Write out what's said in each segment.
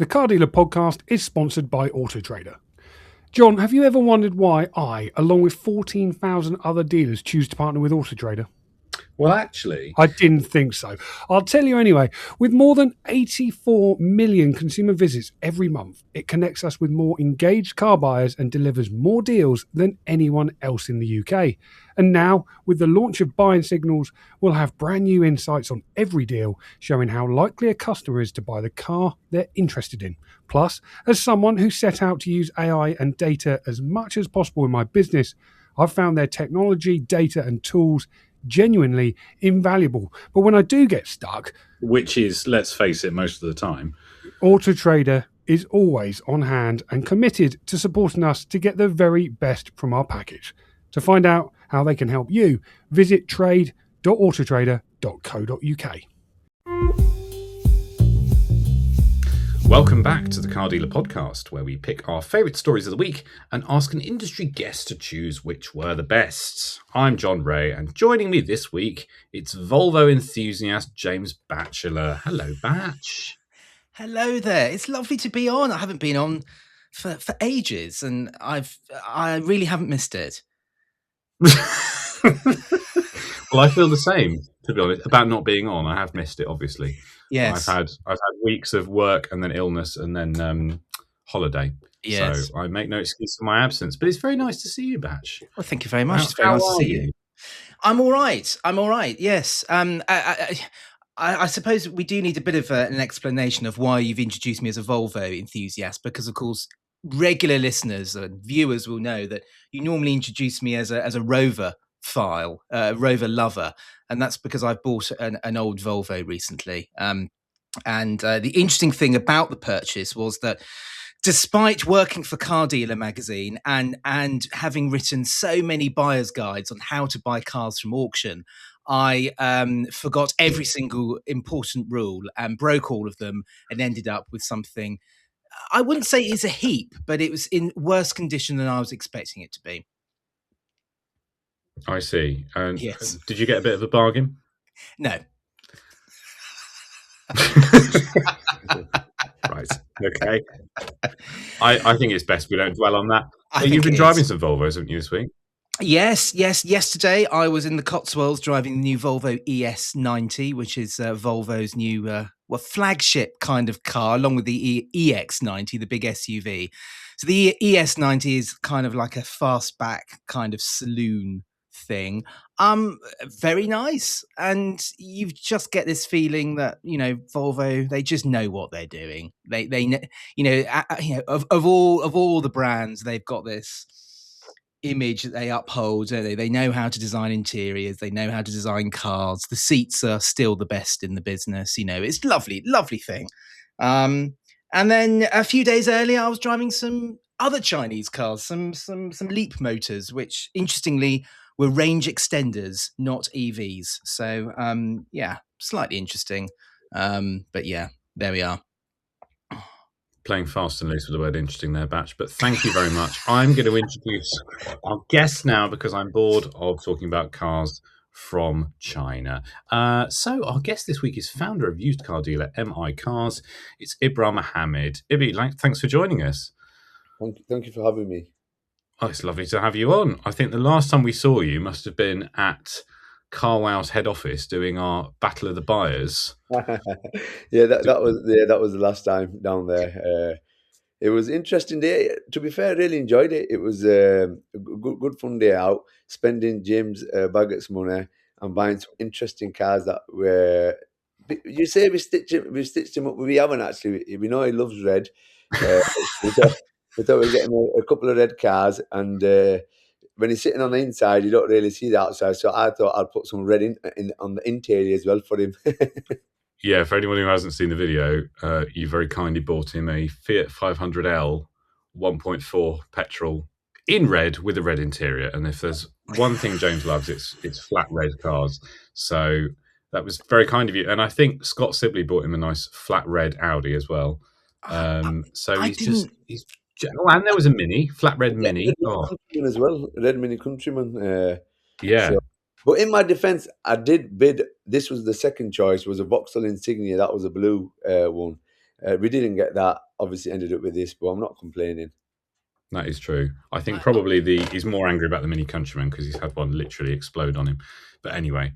The Car Dealer podcast is sponsored by Autotrader. John, have you ever wondered why I, along with 14,000 other dealers, choose to partner with Autotrader? Well, actually, I didn't think so. I'll tell you anyway. With more than 84 million consumer visits every month, it connects us with more engaged car buyers and delivers more deals than anyone else in the UK. And now, with the launch of Buying Signals, we'll have brand new insights on every deal, showing how likely a customer is to buy the car they're interested in. Plus, as someone who set out to use AI and data as much as possible in my business, I've found their technology, data and tools genuinely invaluable. But when I do get stuck, which is, let's face it, most of the time, Autotrader is always on hand and committed to supporting us to get the very best from our package. To find out how they can help you, visit trade.autotrader.co.uk. Welcome back to the Car Dealer podcast, where we pick our favourite stories of the week and ask an industry guest to choose which were the best. I'm Jon Reay, and joining me this week, it's Volvo enthusiast James Batchelor. Hello, Batch. Hello there. It's lovely to be on. I haven't been on for ages, and I really haven't missed it. Well, I feel the same, to be honest, about not being on. I have missed it, obviously. Yes, I've had weeks of work and then illness and then holiday. Yes. So I make no excuse for my absence. But it's very nice to see you, Batch. Well, thank you very much. It's very nice to see you. I'm all right. Yes. I suppose we do need a bit of an explanation of why you've introduced me as a Volvo enthusiast, because, of course, regular listeners and viewers will know that you normally introduce me as a Rover Rover lover, and that's because I've bought an old Volvo recently. And the interesting thing about the purchase was that, despite working for Car Dealer magazine and having written so many buyer's guides on how to buy cars from auction, I forgot every single important rule and broke all of them and ended up with something I wouldn't say is a heap, but it was in worse condition than I was expecting it to be. I see. And yes. Did you get a bit of a bargain? No. Right. Okay. I think it's best we don't dwell on that. You've been driving some Volvos, haven't you, this week? Yes. Yesterday, I was in the Cotswolds driving the new Volvo ES90, which is Volvo's new flagship kind of car, along with the EX90, the big SUV. So the ES90 is kind of like a fastback kind of saloon thing. Very nice, and you just get this feeling that Volvo, they just know what they're doing. They of all the brands, they've got this image that they uphold. They know how to design interiors, they know how to design cars. The seats are still the best in the business. It's lovely thing. And then a few days earlier, I was driving some other Chinese cars, some Leap motors, which interestingly were range extenders, not EVs. So, slightly interesting. But yeah, there we are. Playing fast and loose with the word interesting there, Batch. But thank you very much. I'm going to introduce our guest now because I'm bored of talking about cars from China. So our guest this week is founder of used car dealer MI Carz. It's Ibrar Mohammed. Ibby, thanks for joining us. Thank you for having me. Oh, it's lovely to have you on. I think the last time we saw you must have been at CarWow's head office doing our Battle of the Buyers. that was the last time down there. It was an interesting day. To be fair, I really enjoyed it. It was a good fun day out, spending James Baggett's money and buying some interesting cars that were. You say we stitched him up, but we haven't actually. We know he loves red. We thought we were getting a couple of red cars, and when he's sitting on the inside, you don't really see the outside. So I thought I'd put some red in on the interior as well for him. Yeah, for anyone who hasn't seen the video, you very kindly bought him a Fiat 500L 1.4 petrol in red with a red interior. And if there's one thing James loves, it's flat red cars. So that was very kind of you. And I think Scott Sibley bought him a nice flat red Audi as well. So he's. Oh, and there was a flat red Mini. Countryman as well, red Mini Countryman. Yeah. But in my defence, I did bid. This was the second choice. Was a Vauxhall Insignia. That was a blue one. We didn't get that. Obviously, ended up with this, but I'm not complaining. That is true. I think probably he's more angry about the Mini Countryman because he's had one literally explode on him. But anyway,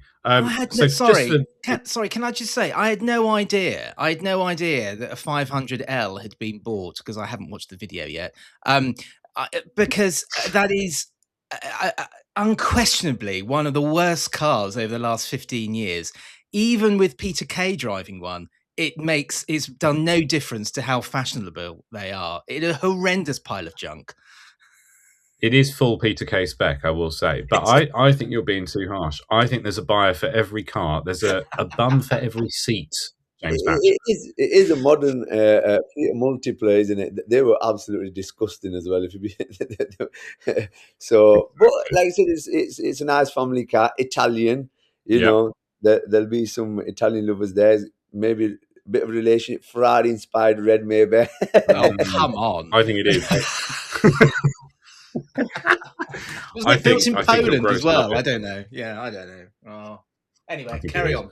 sorry. Can I just say I had no idea. I had no idea that a 500L had been bought because I haven't watched the video yet. Because that is unquestionably one of the worst cars over the last 15 years. Even with Peter Kay driving one, it's done no difference to how fashionable they are. It's a horrendous pile of junk. It is full Peter Kay spec, I will say. But I think you're being too harsh. I think there's a buyer for every car. There's a bum for every seat, James Batchelor. It is a modern multiplayer, isn't it? They were absolutely disgusting as well. If you be so, but like I said, it's a nice family car, Italian. You know, there'll be some Italian lovers there. Maybe a bit of a relationship, Ferrari inspired red, maybe. Oh, come on! I think it is. Was it built in Poland as well? I don't know. Yeah, I don't know. Oh. Anyway, carry on.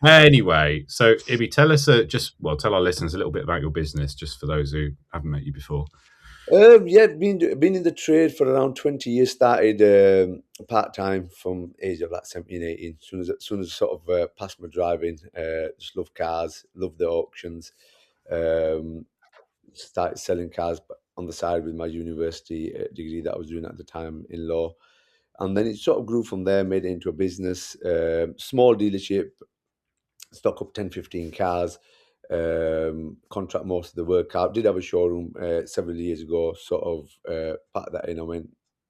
Anyway, so Ibby, tell us tell our listeners a little bit about your business, just for those who haven't met you before. Been in the trade for around 20 years. Started part time from age of like 17, 18. As soon as sort of passed my driving, just love cars, love the auctions. Started selling cars on the side with my university degree that I was doing at the time in law, and then it sort of grew from there. Made it into a business, small dealership, stock up 10, 15 cars. Contract most of the work out. Did have a showroom several years ago, sort of part that in. I went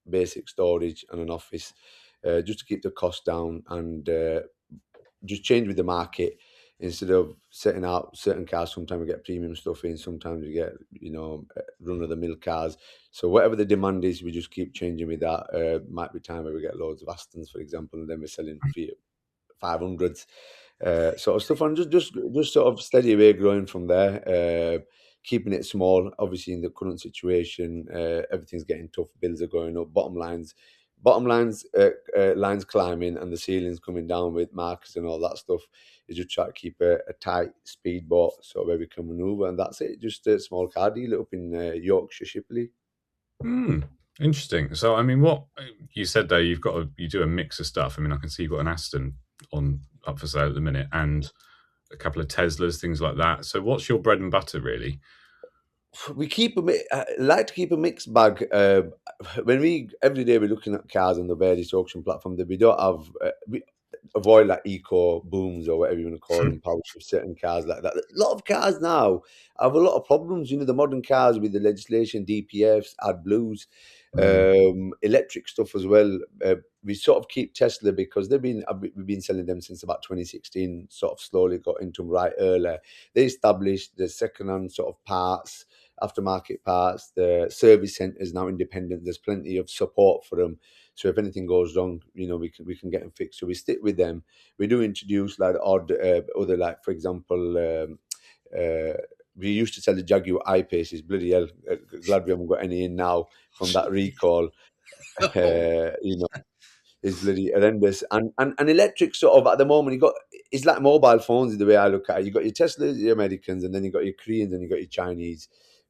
basic storage and an office just to keep the cost down and just change with the market. Instead of setting out certain cars, sometimes we get premium stuff in, sometimes we get, run-of-the-mill cars. So whatever the demand is, we just keep changing with that. Might be time where we get loads of Astons, for example, and then we're selling 500s. Sort of stuff, and just sort of steady away growing from there, keeping it small. Obviously, in the current situation, everything's getting tough. Bills are going up. Bottom lines, lines climbing, and the ceilings coming down with markers and all that stuff. You just try to keep a tight speedboat so where we can maneuver, and that's it. Just a small car dealer up in Yorkshire, Shipley. Interesting. So, I mean, what you said there, you do a mix of stuff. I mean, I can see you've got an Aston up for sale at the minute and a couple of Teslas, things like that. So what's your bread and butter, really? We like to keep a mixed bag. Every day we're looking at cars on the various auction platforms that we don't have. We avoid like eco booms or whatever you want to call them, power shift, certain cars like that. A lot of cars now have a lot of problems. The modern cars with the legislation, DPFs, AdBlues, electric stuff as well. We sort of keep Tesla because we've been selling them since about 2016. Sort of slowly got into them right early. They established the second-hand sort of parts, aftermarket parts. The service centres now independent. There's plenty of support for them. So if anything goes wrong, we can get them fixed. So we stick with them. We do introduce like other, like for example, we used to sell the Jaguar I-Paces. Bloody hell! Glad we haven't got any in now from that recall. It's bloody horrendous. And electric sort of at the moment, it's like mobile phones is the way I look at it. You got your Teslas, your Americans, and then you got your Koreans and you got your Chinese.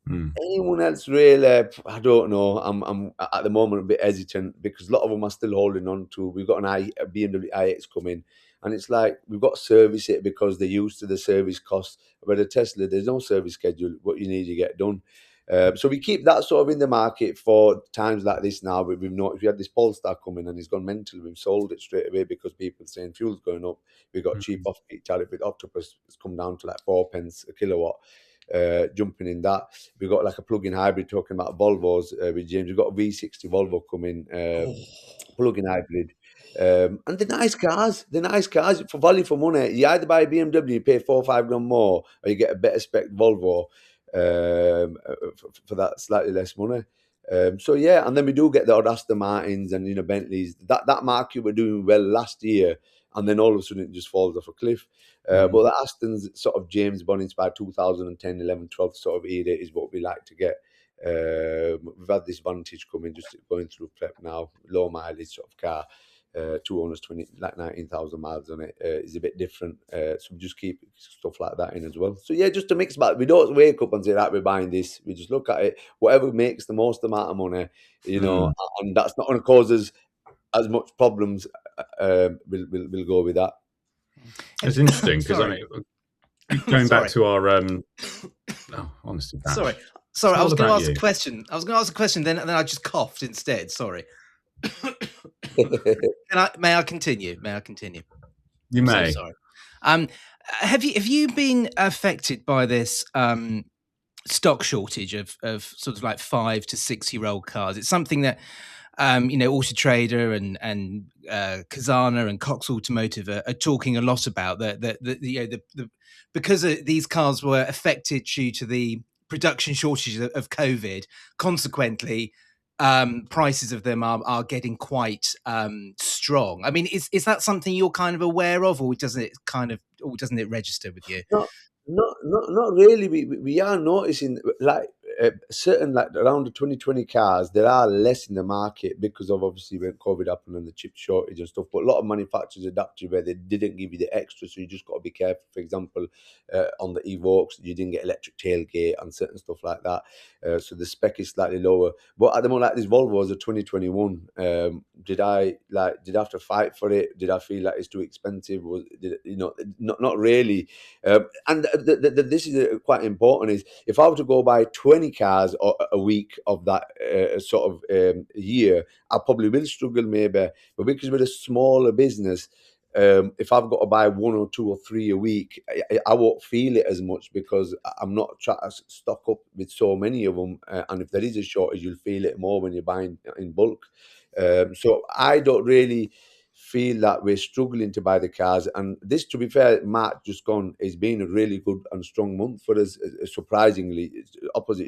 Anyone else really? I don't know. I'm at the moment a bit hesitant because a lot of them are still holding on to. We've got a BMW iX coming, and it's like we've got to service it because they're used to the service cost. But a Tesla, there's no service schedule. What you need, you get done. So we keep that sort of in the market for times like this now. But we've not. If you had this Polestar coming and it's gone mental, we've sold it straight away because people are saying fuel's going up. We've got cheap off-peak tariff with Octopus. It's come down to like 4 pence a kilowatt. Jumping in that, we've got like a plug-in hybrid. Talking about Volvos with James, we've got a V60 Volvo coming, plug-in hybrid, and the nice cars for value for money. You either buy a BMW, you pay 4 or 5 grand more, or you get a better spec Volvo for that slightly less money. So yeah, and then we do get the odd Aston Martins and Bentleys. That market were doing well last year, and then all of a sudden it just falls off a cliff. But the Aston's sort of James Bond inspired 2010, 11, 12 sort of era is what we like to get. We've had this Vantage coming, just going through prep now, low mileage sort of car. two owners, 19,000 miles on it, is a bit different. So we just keep stuff like that in as well. So yeah, just to mix back. We don't wake up and say, right, we're buying this. We just look at it, whatever makes the most amount of money, and that's not going to cause us as much problems. We'll go with that. It's interesting because I mean, going back to our honestly, Batch. Sorry, I was going to ask a question. Then I just coughed instead. Sorry. May I continue? You may. So sorry. Have you been affected by this stock shortage of sort of like 5 to 6 year old cars? It's something that Autotrader and Kazana and Cox Automotive are talking a lot about. Because these cars were affected due to the production shortages of COVID. Consequently, prices of them are getting quite strong. I mean, is that something you're kind of aware of, or doesn't it register with you? Not really. We are noticing certain around the 2020 cars, there are less in the market because of obviously when COVID happened and the chip shortage and stuff. But a lot of manufacturers adapted where they didn't give you the extra, so you just got to be careful. For example, on the Evoques, you didn't get electric tailgate and certain stuff like that. So the spec is slightly lower. But at the moment, like this Volvo is a 2021. Did I have to fight for it? Did I feel like it's too expensive? Not really. And this is quite important. Is if I were to go buy 20 cars a week of that sort of year, I probably will struggle maybe. But because we're a smaller business, if I've got to buy 1 or 2 or 3 a week, I won't feel it as much because I'm not trying to stock up with so many of them. And if there is a shortage, you'll feel it more when you're buying in bulk. So I don't really feel that we're struggling to buy the cars. And this, to be fair, March just gone, has been a really good and strong month for us, surprisingly. It's opposite,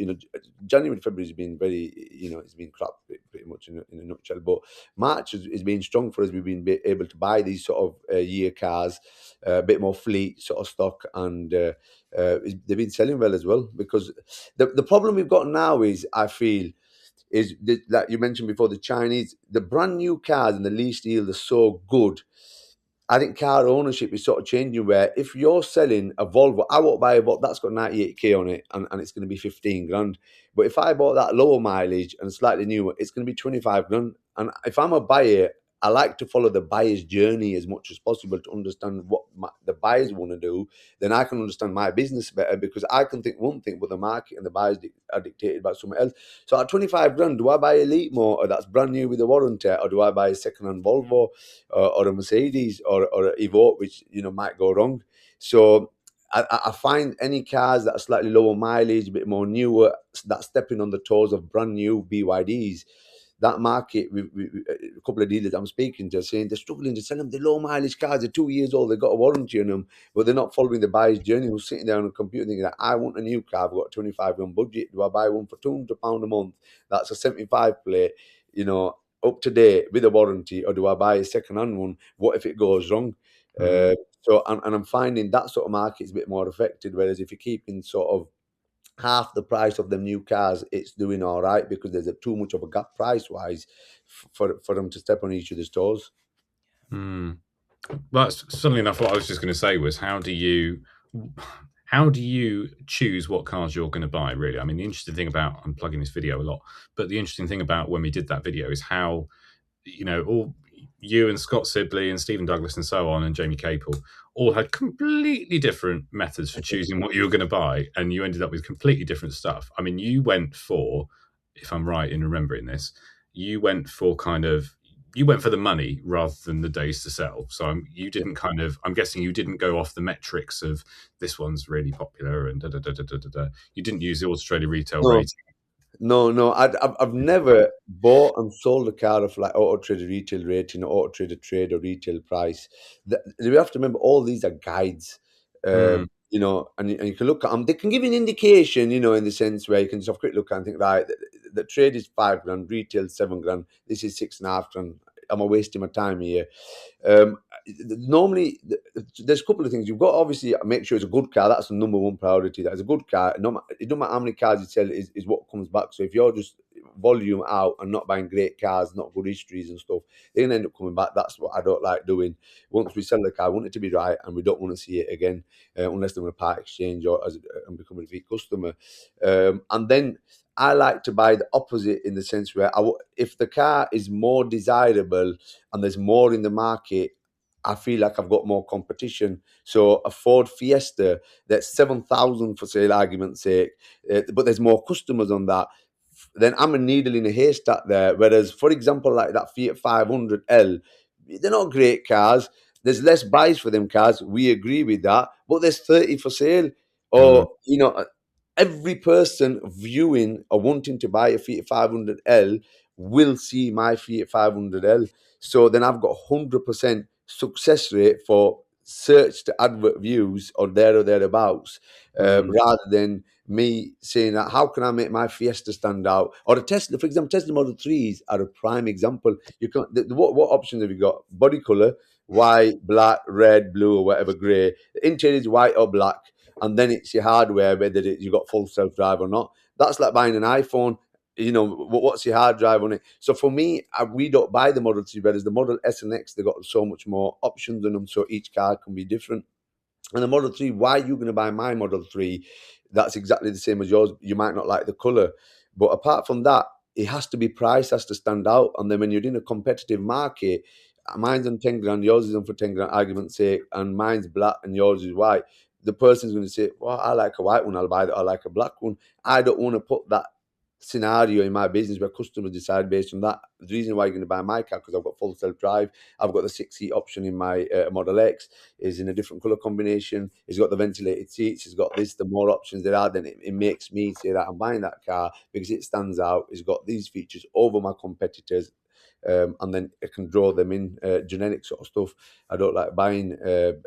January, February has been very, it's been crap pretty much in a nutshell. But March has been strong for us. We've been able to buy these sort of year cars, a bit more fleet sort of stock, and they've been selling well as well. Because the problem we've got now is, I feel, is like you mentioned before, the Chinese, the brand new cars and the lease yield are so good. I think car ownership is sort of changing where if you're selling a Volvo, I won't buy a Volvo that's got 98k on it and it's going to be 15 grand. But if I bought that lower mileage and slightly newer, it's going to be 25 grand. And if I'm a buyer, I like to follow the buyer's journey as much as possible to understand what the buyers want to do. Then I can understand my business better because I can think one thing, but the market and the buyers are dictated by something else. So at 25 grand, do I buy a Elite motor that's brand new with a warranty, or do I buy a second-hand Volvo or a Mercedes or an Evoque, which might go wrong? So I find any cars that are slightly lower mileage, a bit more newer, that's stepping on the toes of brand new BYDs. That market, a couple of dealers I'm speaking to are saying they're struggling to sell them the low mileage cars. They're 2 years old, they've got a warranty on them, but they're not following the buyer's journey. Who's sitting there on a computer thinking, I want a new car, I've got a 25 grand budget. Do I buy one for £200 a month? That's a 75 plate, up to date with a warranty, or do I buy a second hand one? What if it goes wrong? So I'm finding that sort of market is a bit more affected. Whereas if you're keeping sort of half the price of the new cars, it's doing all right because there's too much of a gap price wise for them to step on each other's toes. Well, that's suddenly enough. What I was just going to say was, how do you choose what cars you're going to buy? Really, I mean, the interesting thing about, I'm plugging this video a lot, but the interesting thing about when we did that video is how, all you and Scott Sibley and Stephen Douglas and so on and Jamie Capel all had completely different methods for choosing what you were going to buy, and you ended up with completely different stuff. I mean, you went for, if I'm right in remembering this, you went for the money rather than the days to sell. So you didn't I'm guessing you didn't go off the metrics of this one's really popular and da-da-da-da-da-da. You didn't use the Autotrader retail rating. No. I've never bought and sold a car of like Autotrader retail rating or Autotrader trade or retail price. We have to remember all these are guides, and you can look at them. They can give you an indication, in the sense where you can just have a quick look and think, right, the trade is 5 grand, retail 7 grand. This is 6.5 grand. Am I wasting my time here? Normally, there's a couple of things. You've got to obviously make sure it's a good car. That's the number one priority. That is a good car. It doesn't matter how many cars you sell, is what comes back. So if you're just volume out and not buying great cars, not good histories and stuff, they're going to end up coming back. That's what I don't like doing. Once we sell the car, I want it to be right, and we don't want to see it again unless they want a part exchange or and become a repeat customer. And then I like to buy the opposite in the sense where if the car is more desirable and there's more in the market, I feel like I've got more competition. So a Ford Fiesta that's 7,000 for sale, argument's sake, but there's more customers on that, then I'm a needle in a haystack there. Whereas, for example, like that Fiat 500L, they're not great cars. There's less buys for them cars. We agree with that. But there's 30 for sale. Or, every person viewing or wanting to buy a Fiat 500L will see my Fiat 500L. So then I've got 100% success rate for search to advert views or there or thereabouts, rather than me saying that how can I make my Fiesta stand out? Or a Tesla, for example, Tesla Model 3s are a prime example. You can what options have you got? Body color, white, black, red, blue, or whatever, grey. The interior is white or black, and then it's your hardware, whether you got full self-drive or not. That's like buying an iPhone. What's your hard drive on it? So for me, we don't buy the Model 3, whereas the Model S and X, they've got so much more options in them, so each car can be different. And the Model 3, why are you going to buy my Model 3? That's exactly the same as yours. You might not like the colour. But apart from that, it has to be price, has to stand out. And then when you're in a competitive market, mine's on 10 grand, yours is on for 10 grand, argument's sake, and mine's black and yours is white. The person's going to say, well, I like a white one, I'll buy that. I like a black one. I don't want to put that scenario in my business where customers decide based on that. The reason why you're going to buy my car, because I've got full self-drive, I've got the 6-seat option in my Model X, is in a different colour combination, it's got the ventilated seats, it's got this, the more options there are, then it makes me say that I'm buying that car because it stands out, it's got these features over my competitors, and then I can draw them in, generic sort of stuff. I don't like buying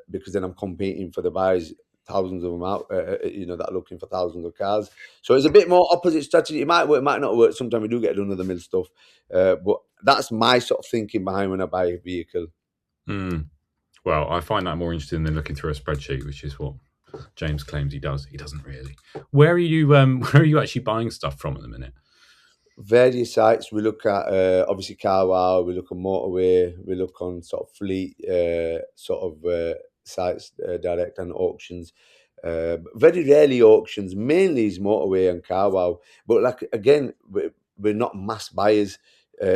because then I'm competing for the buyers, thousands of them out, that are looking for thousands of cars. So it's a bit more opposite strategy. It might work, it might not work. Sometimes we do get done with the mill stuff. But that's my sort of thinking behind when I buy a vehicle. Well, I find that more interesting than looking through a spreadsheet, which is what James claims he does. He doesn't really. Where are you actually buying stuff from at the minute? Various sites. We look at obviously CarWow, we look at Motorway, we look on sort of fleet sites, direct and auctions. Very rarely auctions, mainly is Motorway and CarWow. But like again, we're not mass buyers,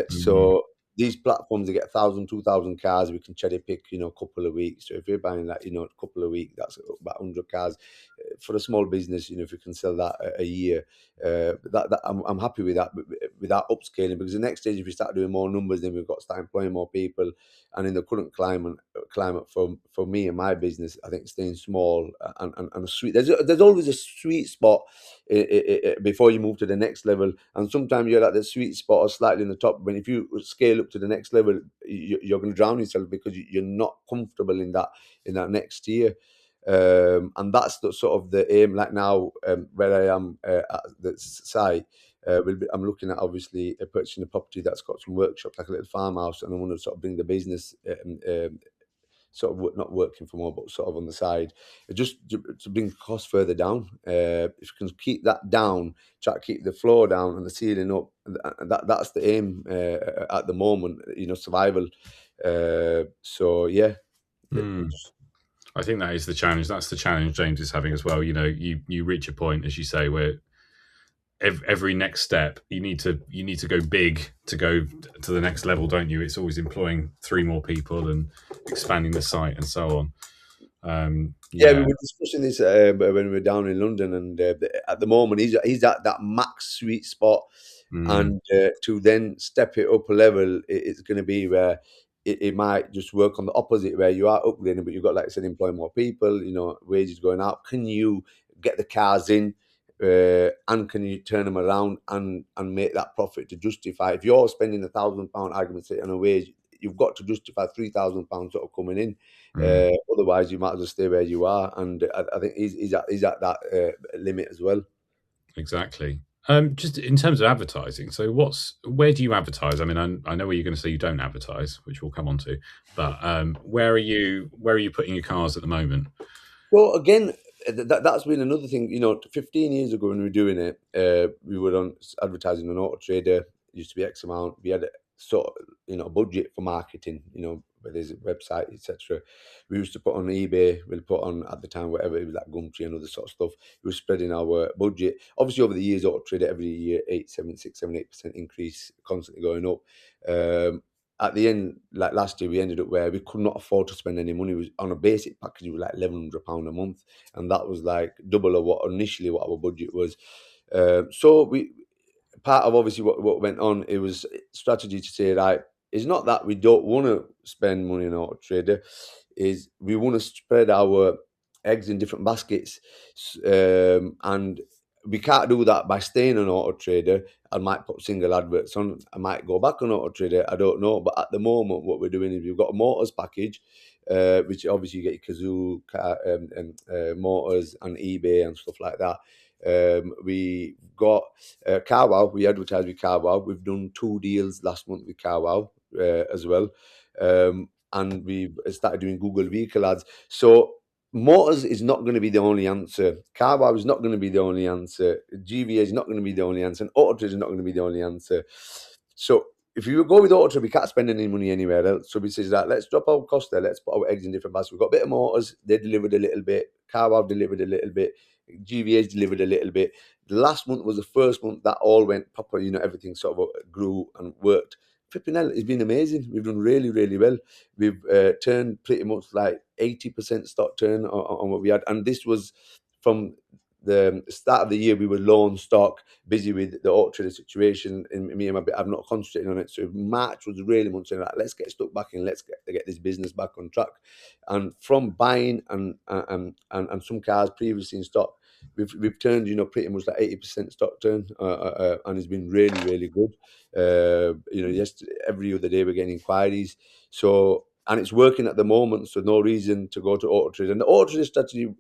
so these platforms, they get 1,000, 2,000 cars. We can cherry pick, a couple of weeks. So if you're buying that, a couple of weeks, that's about 100 cars for a small business. If you can sell that a year, I'm happy with that. Without upscaling, because the next stage, if we start doing more numbers, then we've got to start employing more people. And in the current climate for me and my business, I think staying small and sweet. There's always a sweet spot before you move to the next level. And sometimes you're at the sweet spot or slightly in the top. But if you scale up to the next level, you're going to drown yourself because you're not comfortable in that next tier. And that's the sort of the aim. Like now, where I am at the site, I'm looking at obviously purchasing a property that's got some workshops, like a little farmhouse, and I want to sort of bring the business sort of not working for more, but sort of on the side, just to bring costs further down. If you can keep that down, try to keep the floor down and the ceiling up, that's the aim at the moment. Survival. So yeah. I think that is the challenge. That's the challenge James is having as well. You reach a point, as you say, where every next step you need to go big to go to the next level, don't you? It's always employing 3 more people and expanding the site and so on. We were discussing this when we were down in London, and at the moment he's at that max sweet spot, and to then step it up a level, it's going to be where it might just work on the opposite, where you are upgrading, but you've got, like I said, employ more people, wages going up. Can you get the cars in, and can you turn them around and make that profit to justify? If you're spending £1,000 argument on a wage, you've got to justify £3,000 sort of coming in. Otherwise, you might as well stay where you are. And I think he's at that limit as well. Exactly. Just in terms of advertising, so where do you advertise? I mean, I know where you're going to say you don't advertise, which we'll come on to, but where are you putting your cars at the moment? Well, again, that's been another thing. 15 years ago when we were doing it, we were on advertising on Autotrader. It used to be X amount. We had a sort of, a budget for marketing. Where there's a website, etc. We used to put on eBay. We'll put on at the time whatever it was, like Gumtree and other sort of stuff. We were spreading our budget. Obviously, over the years, Autotrader every year 8% increase, constantly going up. At the end, like last year, we ended up where we could not afford to spend any money. It was on a basic package, it was like £1,100 a month, and that was like double of what our budget was. So we, part of obviously what went on, it was strategy to say, right, it's not that we don't want to spend money on Autotrader, is we want to spread our eggs in different baskets, and we can't do that by staying on Autotrader. I might put single adverts on. I might go back on Autotrader. I don't know. But at the moment, what we're doing is we've got a motors package, which obviously you get your Kazoo, motors and eBay and stuff like that. We got CarWow. We advertise with CarWow. We've done 2 deals last month with CarWow as well. And we've started doing Google vehicle ads. So motors is not going to be the only answer. CarWow is not going to be the only answer. GVA is not going to be the only answer. And Autotrader is not going to be the only answer. So if you go with Autotrader, we can't spend any money anywhere else. So we say that let's drop our cost there. Let's put our eggs in different baskets. We've got a bit of motors. They delivered a little bit. CarWow delivered a little bit. GVA's delivered a little bit. The last month was the first month that all went proper. Everything sort of grew and worked. Flipping hell, it's been amazing. We've done really, really well. We've turned pretty much like 80% stock turn on what we had. And this was from the start of the year. We were low on stock, busy with the Autotrader situation. And me and my bit, I've not concentrated on it. So March was really much saying, like, let's get stuck back in. Let's get this business back on track. And from buying and some cars previously in stock, we've turned, pretty much like 80% stock turn, and it's been really, really good. Every other day we're getting inquiries. So, and it's working at the moment, so no reason to go to Autotrader. And the Autotrader strategy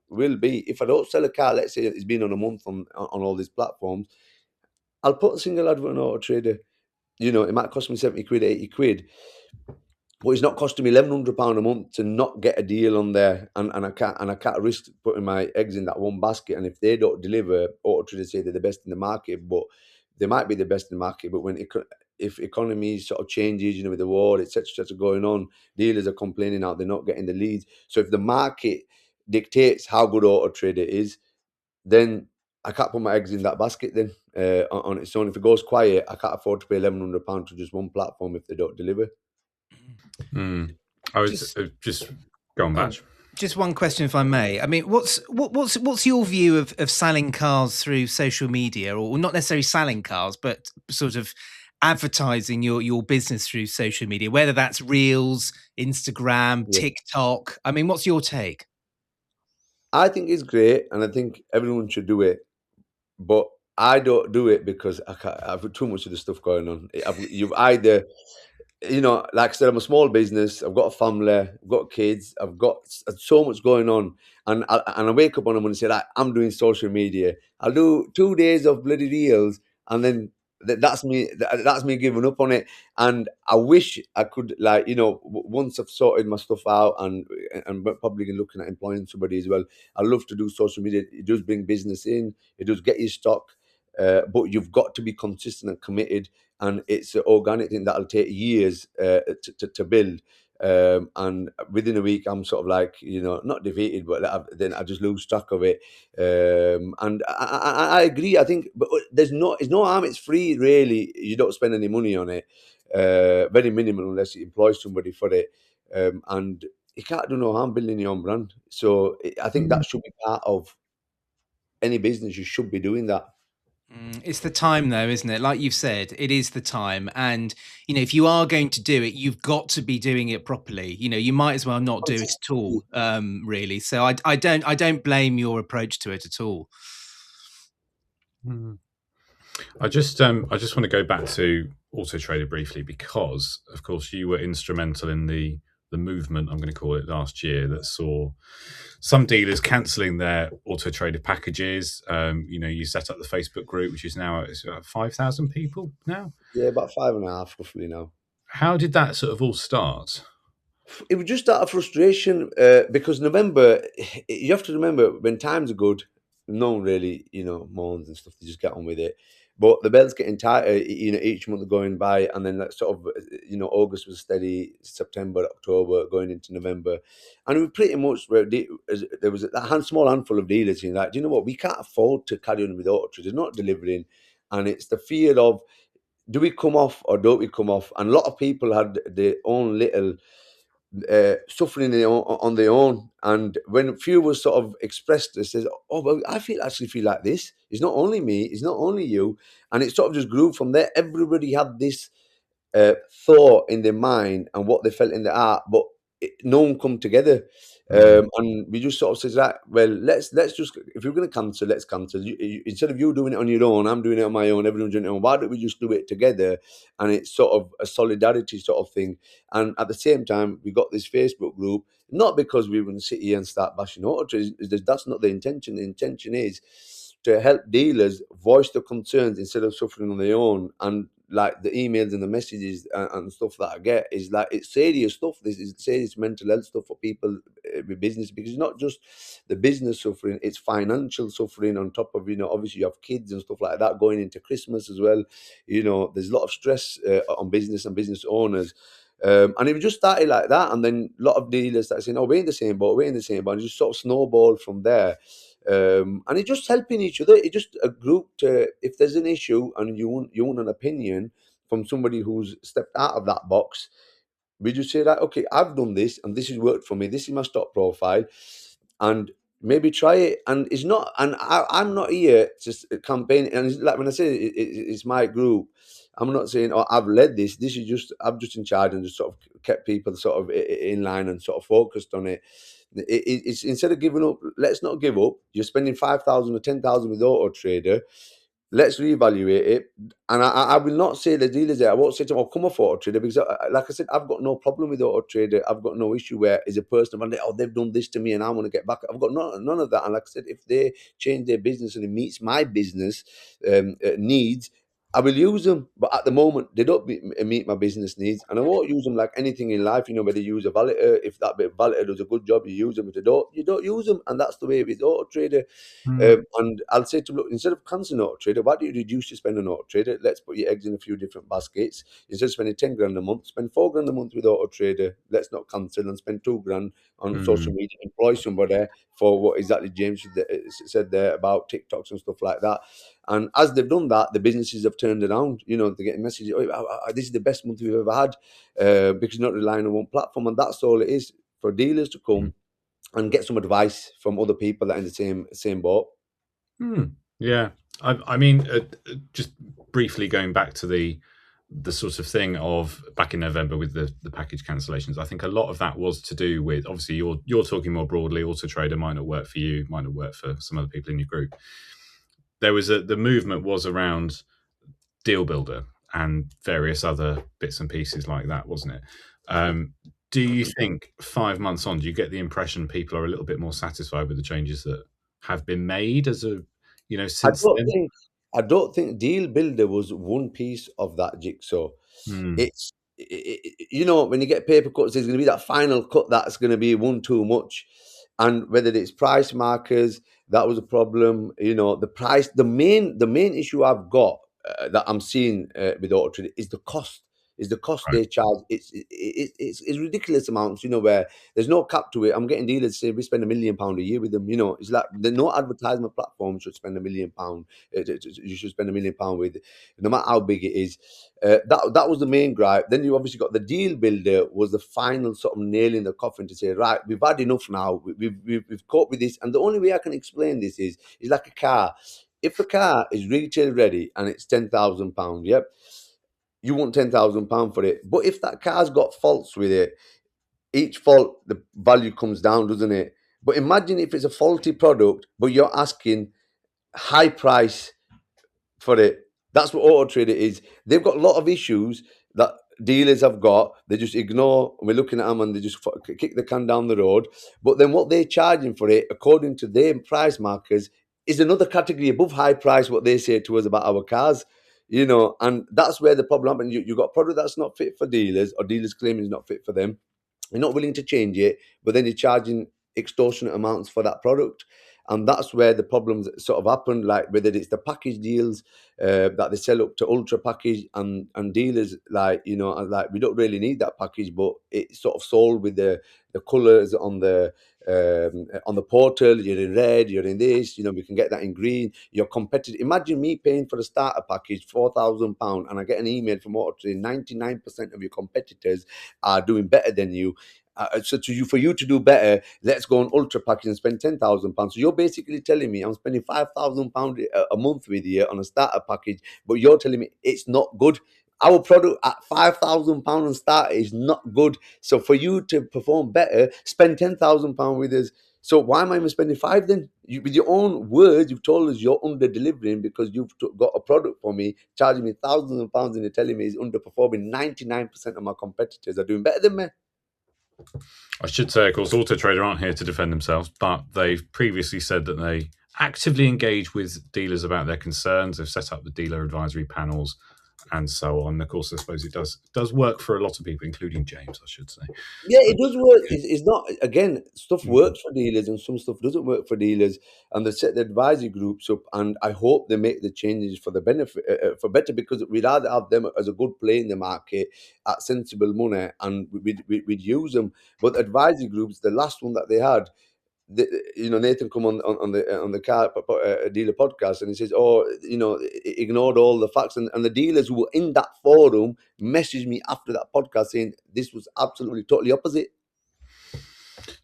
will be, if I don't sell a car, let's say it's been on a month on all these platforms, I'll put a single advert on Autotrader. It might cost me 70 quid, 80 quid. But it's not costing me £1,100 a month to not get a deal on there, and I can't risk putting my eggs in that one basket. And if they don't deliver, Autotrader say they're the best in the market, but they might be the best in the market. But if economy sort of changes, with the war, etc., going on, dealers are complaining out they're not getting the leads. So if the market dictates how good Autotrader is, then I can't put my eggs in that basket. Then on its own, if it goes quiet, I can't afford to pay £1,100 to just one platform if they don't deliver. I was just go on, Batch. Just one question, if I may. I mean, what's your view of selling cars through social media, or not necessarily selling cars, but sort of advertising your business through social media, whether that's Reels, Instagram, TikTok? I mean, what's your take? I think it's great, and I think everyone should do it, but I don't do it because I've got too much of the stuff going on. You've either, like I said, I'm a small business. I've got a family. I've got kids. I've got so much going on, and I wake up on a Monday and say, like, I'm doing social media. I'll do 2 days of bloody Reels, and then that's me. That's me giving up on it. And I wish I could, like, once I've sorted my stuff out and probably looking at employing somebody as well. I love to do social media. It does bring business in. It does get you stock, but you've got to be consistent and committed. And it's an organic thing that'll take years to build. And within a week, I'm sort of like, not defeated, but then I just lose track of it. And I agree. I think, but it's no harm. It's free, really. You don't spend any money on it. Very minimal unless you employ somebody for it. And you can't do no harm building your own brand. So I think that should be part of any business. You should be doing that. It's the time, though, isn't it? Like you've said, it is the time. And, if you are going to do it, you've got to be doing it properly. You might as well not do it at all, really. So I don't blame your approach to it at all. I just want to go back to Autotrader briefly, because, of course, you were instrumental in the movement, I'm going to call it, last year that saw some dealers cancelling their Autotrader packages. You set up the Facebook group, which is now about 5,000 people now. Yeah, about 5.5 roughly now. How did that sort of all start? It was just out of frustration because November, you have to remember when times are good, no one really, mourns and stuff. They just get on with it. But the belt's getting tighter, each month going by, and then that sort of, August was steady, September, October, going into November, and we pretty much there was a small handful of dealers saying like, do you know what, we can't afford to carry on with Autotrader. They're not delivering, and it's the fear of, do we come off or don't we come off? And a lot of people had their own little suffering on their own. And when few was sort of expressed, it says, "Oh, well, I actually feel like this. It's not only me. It's not only you." And it sort of just grew from there. Everybody had this thought in their mind and what they felt in their heart, but no one come together. And we just sort of says that, well, let's just, if you're going to cancel, let's cancel. Instead of you doing it on your own, I'm doing it on my own, everyone's doing it on. Why don't we just do it together? And it's sort of a solidarity sort of thing. And at the same time, we got this Facebook group, not because we wouldn't sit here and start bashing Autotrader. That's not the intention. The intention is to help dealers voice their concerns instead of suffering on their own. And like the emails and the messages and stuff that I get is like, it's serious stuff. This is serious mental health stuff for people with business, because it's not just the business suffering, it's financial suffering on top of, obviously you have kids and stuff like that going into Christmas as well. There's a lot of stress on business and business owners. And it just started like that. And then a lot of dealers started saying, "Oh, we're in the same boat, And it just sort of snowballed from there. And it's just helping each other. It's just a group to, if there's an issue and you want an opinion from somebody who's stepped out of that box, we just say that, okay, I've done this and this has worked for me. This is my stock profile, and maybe try it. And it's not, and I'm not here to campaign. And it's like when I say it's my group, I'm not saying, "Oh, I've led this." This is just, I'm just in charge and just sort of kept people sort of in line and sort of focused on it. It's instead of giving up, let's not give up. You're spending 5,000 or 10,000 with Autotrader. Let's reevaluate it. And I will not say the dealers there, I won't say to them, "Oh, come off Autotrader," because like I said, I've got no problem with Autotrader. I've got no issue where is a person, "Oh, they've done this to me and I want to get back." I've got none of that. And like I said, if they change their business and it meets my business needs, I will use them. But at the moment, they don't meet my business needs. And I won't use them like anything in life. Whether you use a validator, if that bit of validator does a good job, you use them. If they don't, you don't use them. And that's the way with Autotrader. And I'll say to them, look, instead of cancelling Autotrader, why do you reduce your spend on Autotrader? Let's put your eggs in a few different baskets. Instead of spending 10 grand a month, spend 4 grand a month with Autotrader. Let's not cancel and spend 2 grand on social media. Employ somebody for what exactly James said there about TikToks and stuff like that. And as they've done that, the businesses have turned around. They're getting messages, "Oh, this is the best month we've ever had," because you're not relying on one platform. And that's all it is, for dealers to come and get some advice from other people that are in the same boat. Yeah, I mean, just briefly going back to the sort of thing of back in November with the package cancellations, I think a lot of that was to do with, obviously you're talking more broadly. Autotrader might not work for you, might not work for some other people in your group. There was the movement was around Deal Builder and various other bits and pieces like that, wasn't it? Do you think 5 months on, do you get the impression people are a little bit more satisfied with the changes that have been made as a, since then? I don't think Deal Builder was one piece of that jigsaw. It's, when you get paper cuts, there's going to be that final cut that's going to be one too much. And whether it's price markers, that was a problem. The price, the main issue I've got that I'm seeing with Autotrader is the cost. They charge. It's ridiculous amounts, where there's no cap to it. I'm getting dealers say we spend £1 million a year with them. It's like no advertisement platform should spend £1 million. You should spend £1 million with, no matter how big it is. That was the main gripe. Then you obviously got the Deal Builder was the final sort of nail in the coffin to say, right, we've had enough now. We've coped with this, and the only way I can explain this is like a car. If a car is retail ready and it's £10,000, yep, you want £10,000 for it. But if that car's got faults with it, each fault, the value comes down, doesn't it? But imagine if it's a faulty product, but you're asking high price for it. That's what Autotrader is. They've got a lot of issues that dealers have got. They just ignore. We're looking at them and they just kick the can down the road. But then what they're charging for it, according to their price markers, is another category above high price, what they say to us about our cars. And that's where the problem happens. You've got a product that's not fit for dealers, or dealers claiming it's not fit for them. You're not willing to change it, but then you're charging extortionate amounts for that product. And that's where the problems sort of happen, like whether it's the package deals that they sell up to ultra package, and dealers like, you know, like, we don't really need that package, but it's sort of sold with the colours on the portal. You're in red, you're in this, you know, we can get that in green. You're competitive. Imagine me paying for the starter package £4,000 and I get an email from Autotrader, 99% of your competitors are doing better than you. So for you to do better, let's go on ultra package and spend £10,000. So you're basically telling me I'm spending £5,000 a month with you on a starter package, but you're telling me it's not good. Our product at £5,000 on starter is not good. So for you to perform better, spend £10,000 with us. So why am I even spending £5,000 then? With your own words, you've told us you're under delivering because you've got a product for me, charging me thousands of pounds, and you're telling me it's underperforming. 99% of my competitors are doing better than me. I should say, of course, Autotrader aren't here to defend themselves, but they've previously said that they actively engage with dealers about their concerns. They've set up the dealer advisory panels and so on. Of course, I suppose it does work for a lot of people, including James, I should say. Yeah, it does work. It's not, again, stuff works for dealers and some stuff doesn't work for dealers. And they set the advisory groups up, and I hope they make the changes for the benefit, for better, because we'd rather have them as a good play in the market at sensible money, and we'd use them. But advisory groups, the last one that they had, Nathan come on the car dealer podcast, and he says, ignored all the facts, and the dealers who were in that forum messaged me after that podcast saying this was absolutely totally opposite.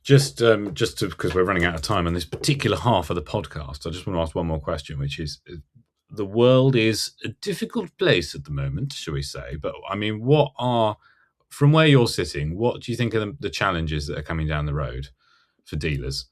Just because we're running out of time on this particular half of the podcast, I just want to ask one more question, which is, the world is a difficult place at the moment, shall we say? But I mean, from where you're sitting, what do you think are the challenges that are coming down the road for dealers?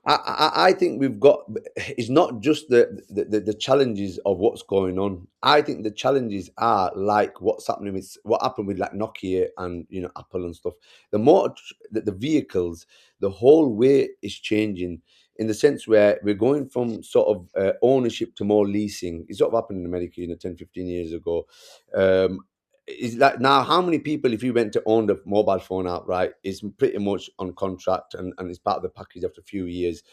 I think we've got, it's not just the challenges of what's going on. I think the challenges are like what happened with like Nokia and Apple and stuff. The more the vehicles, the whole way is changing, in the sense where we're going from sort of ownership to more leasing. It sort of happened in America 10, 15 years ago. Is like now, how many people, if you went to own the mobile phone outright, is pretty much on contract and it's part of the package after a few years.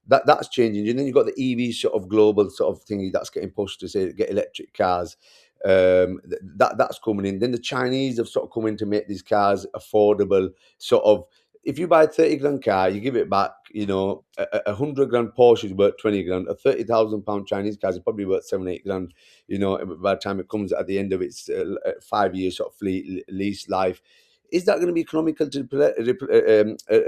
That's changing. And then you've got the EV sort of global sort of thing that's getting pushed to say get electric cars. That's coming in. Then the Chinese have sort of come in to make these cars affordable. Sort of, if you buy a 30 grand car, you give it back, a 100 grand Porsche is worth 20 grand. A 30,000 pound Chinese car is probably worth 7-8 grand, by the time it comes at the end of its 5 years sort of fleet lease life. Is that going to be economical to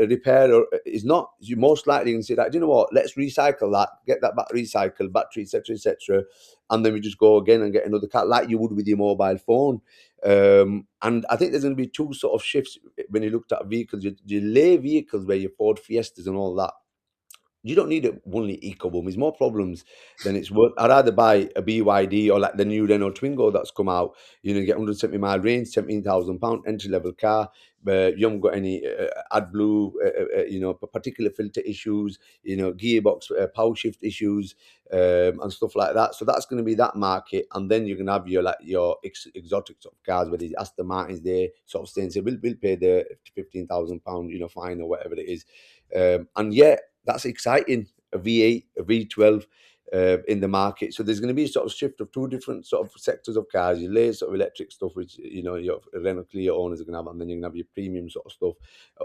repair, or is not? You most likely can say that, you know what, let's recycle that, get that back recycled, battery, etc., and then we just go again and get another car like you would with your mobile phone. And I think there's going to be two sort of shifts when you looked at vehicles. You lay vehicles where you Ford Fiestas and all that. You don't need a only EcoBoom. There's more problems than it's worth. I'd rather buy a BYD or like the new Renault Twingo that's come out. You get 170 mile range, £17,000 entry level car. You haven't got any AdBlue, particular filter issues, gearbox power shift issues, and stuff like that. So that's going to be that market, and then you can have your exotic sort of cars, where the Aston Martins there sort of saying, we'll pay the £15,000 fine or whatever it is, and yeah. That's exciting, a V8, a V12 in the market. So there's going to be a sort of shift of two different sort of sectors of cars. You lay sort of electric stuff, which, your Renault Clio owners are going to have, and then you're going to have your premium sort of stuff.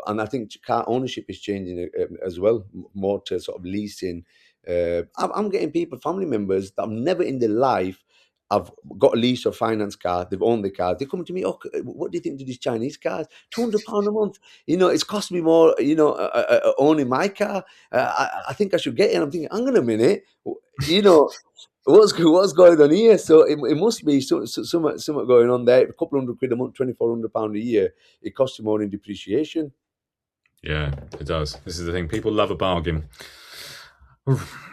And I think car ownership is changing as well, more to sort of leasing. I'm getting people, family members, that have never in their life have got a lease or finance car, they've owned the car, they come to me, what do you think to these Chinese cars? £200 a month. It's cost me more, owning my car. I think I should get it. And I'm thinking, hang on a minute, what's going on here? So it must be something going on there. A couple £100 a month, £2,400 a year, it costs you more in depreciation. Yeah, it does. This is the thing. People love a bargain.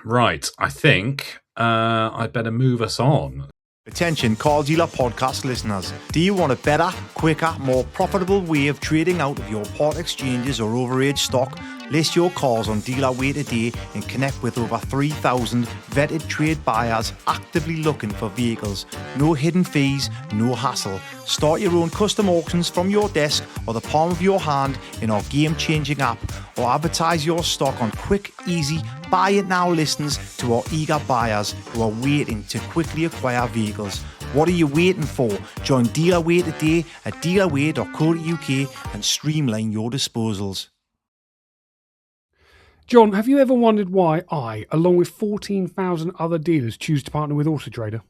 Right. I think I'd better move us on. Attention Car Dealer podcast listeners. Do you want a better, quicker, more profitable way of trading out of your part exchanges or overage stock? List your cars on DealerWay today and connect with over 3,000 vetted trade buyers actively looking for vehicles. No hidden fees, no hassle. Start your own custom auctions from your desk or the palm of your hand in our game-changing app, or advertise your stock on quick, easy, buy it now listings to our eager buyers who are waiting to quickly acquire vehicles. What are you waiting for? Join DealerWay today at dealerway.co.uk and streamline your disposals. John, have you ever wondered why I, along with 14,000 other dealers, choose to partner with Autotrader?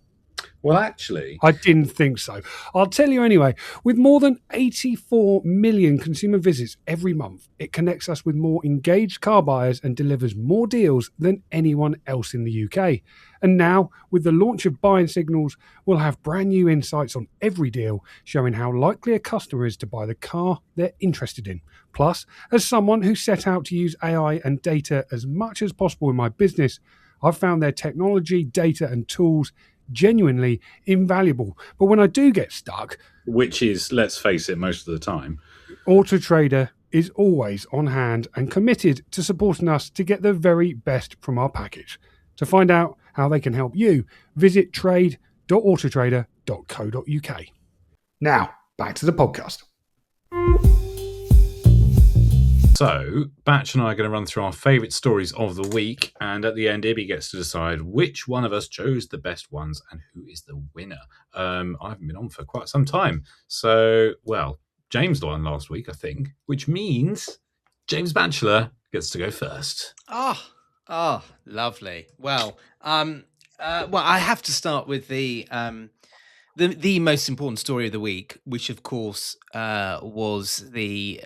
Well, actually, I didn't think so. I'll tell you anyway. With more than 84 million consumer visits every month, it connects us with more engaged car buyers and delivers more deals than anyone else in the UK. And now, with the launch of Buying Signals, we'll have brand new insights on every deal, showing how likely a customer is to buy the car they're interested in. Plus, as someone who set out to use AI and data as much as possible in my business, I've found their technology, data and tools genuinely invaluable. But when I do get stuck, which is, let's face it, most of the time, Autotrader is always on hand and committed to supporting us to get the very best from our package. To find out how they can help you, visit trade.autotrader.co.uk. Now, back to the podcast. So, Batch and I are going to run through our favourite stories of the week, and at the end, Ibby gets to decide which one of us chose the best ones and who is the winner. I haven't been on for quite some time. So, well, James won last week, I think, which means James Batchelor gets to go first. Oh, lovely. Well, I have to start with the most important story of the week, which of course was the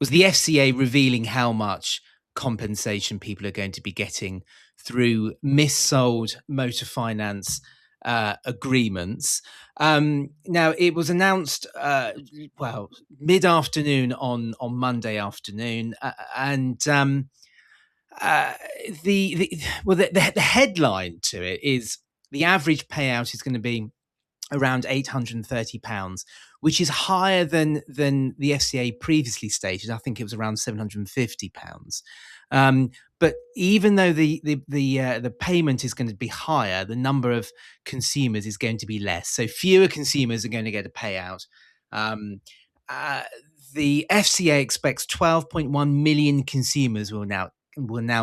FCA revealing how much compensation people are going to be getting through missold motor finance agreements. Now, it was announced mid-afternoon on Monday afternoon, and the headline to it is the average payout is going to be around £830, which is higher than the FCA previously stated. I think it was around £750. But even though the payment is going to be higher, the number of consumers is going to be less. So fewer consumers are going to get a payout. The FCA expects 12.1 million consumers will now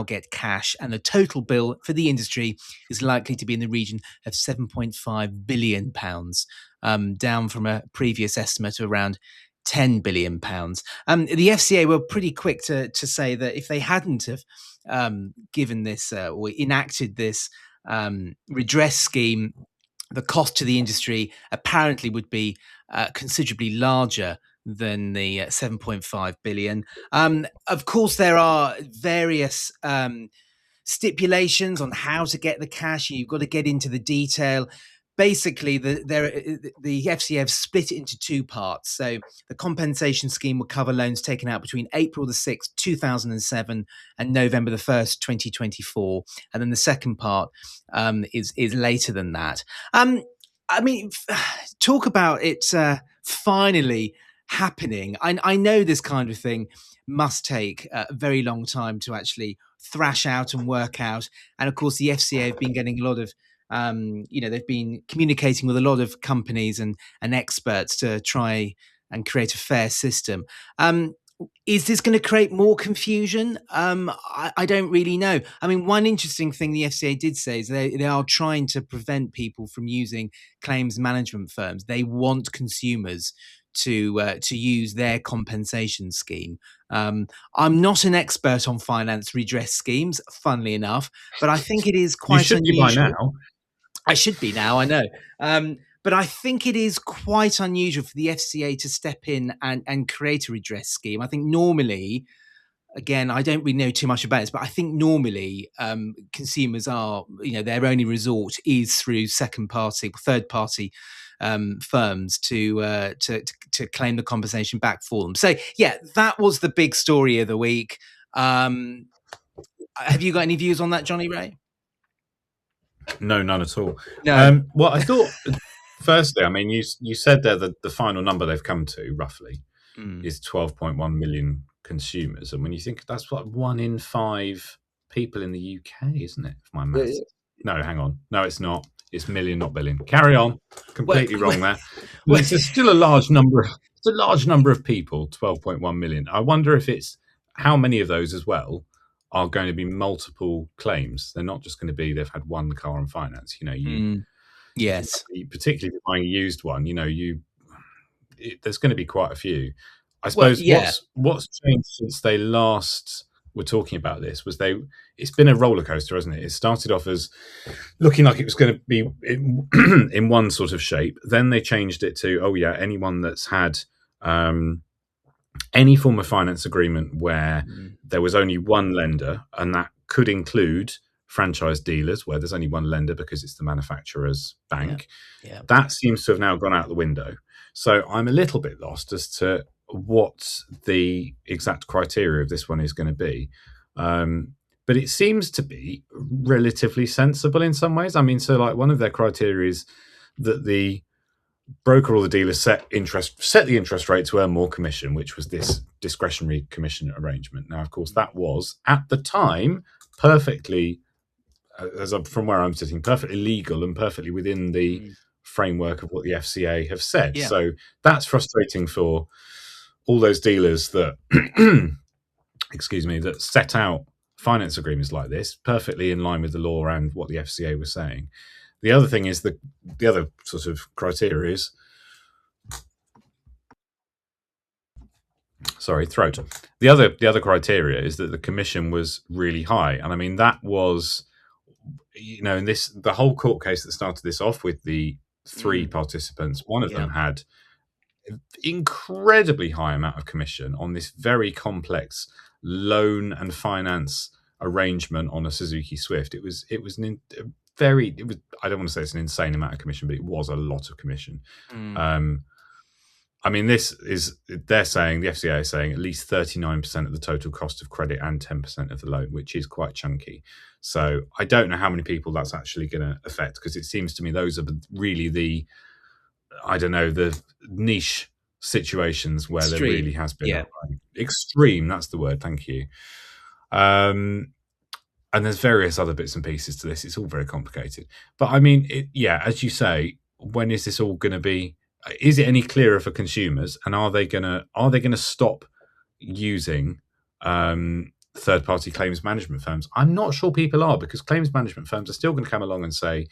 get cash, and the total bill for the industry is likely to be in the region of £7.5 billion, down from a previous estimate of around £10 billion. The FCA were pretty quick to say that if they hadn't have given this or enacted this redress scheme, the cost to the industry apparently would be considerably larger than the 7.5 billion. Of course, there are various stipulations on how to get the cash. You've got to get into the detail. Basically, the FCA have split it into two parts. So the compensation scheme will cover loans taken out between April the 6th, 2007 and November the 1st, 2024. And then the second part is later than that. I mean, talk about it finally happening. I know this kind of thing must take a very long time to actually thrash out and work out. And of course, the FCA have been getting a lot of they've been communicating with a lot of companies and experts to try and create a fair system. Is this going to create more confusion? I don't really know. I mean, one interesting thing the FCA did say is they are trying to prevent people from using claims management firms. They want consumers to use their compensation scheme. I'm not an expert on finance redress schemes, funnily enough, but I think it is quite unusual. You should be by now. I should be now, I know. But I think it is quite unusual for the FCA to step in and create a redress scheme. I think normally, again, I don't really know too much about this, but I think normally consumers are, their only resort is through third party firms to claim the compensation back for them. So yeah, that was the big story of the week. Have you got any views on that, Jon Reay? No, none at all. No. Well, I thought, firstly, I mean, you said there that the final number they've come to, roughly, is 12.1 million consumers. And when you think that's like 1 in 5 people in the UK, isn't it? If my maths. No, hang on. No, it's not. It's million, not billion. Carry on. Completely wrong there. There's still a large number. It's a large number of people. 12.1 million. I wonder if it's how many of those as well are going to be multiple claims. They're not just going to be they've had one car on finance. Yes. Particularly if you're buying a used one. There's going to be quite a few. I suppose what's changed since they last were talking about this was it's been a roller coaster, hasn't it? It started off as looking like it was going to be in one sort of shape. Then they changed it to, anyone that's had any form of finance agreement where there was only one lender, and that could include franchise dealers where there's only one lender because it's the manufacturer's bank. That seems to have now gone out the window. So I'm a little bit lost as to what the exact criteria of this one is going to be. But it seems to be relatively sensible in some ways. I mean, so like one of their criteria is that the broker or the dealer set the interest rate to earn more commission, which was this discretionary commission arrangement. Now, of course, that was at the time perfectly, from where I'm sitting, perfectly legal and perfectly within the framework of what the FCA have said. So that's frustrating for all those dealers that that set out finance agreements like this perfectly in line with the law and what the FCA was saying. The other thing is the other sort of criteria is The other criteria is that the commission was really high, and I mean that was, in the whole court case that started this off with the 3 participants. One of them had incredibly high amount of commission on this very complex loan and finance arrangement on a Suzuki Swift. It was I don't want to say it's an insane amount of commission, but it was a lot of commission. I mean, they're saying, the FCA is saying at least 39% of the total cost of credit and 10% of the loan, which is quite chunky. So I don't know how many people that's actually going to affect, because it seems to me those are really the niche situations where there really has been extreme. That's the word. Thank you. And there's various other bits and pieces to this. It's all very complicated. But I mean, as you say, when is this all going to be? Is it any clearer for consumers? And are they going to stop using third-party claims management firms? I'm not sure people are, because claims management firms are still going to come along and say,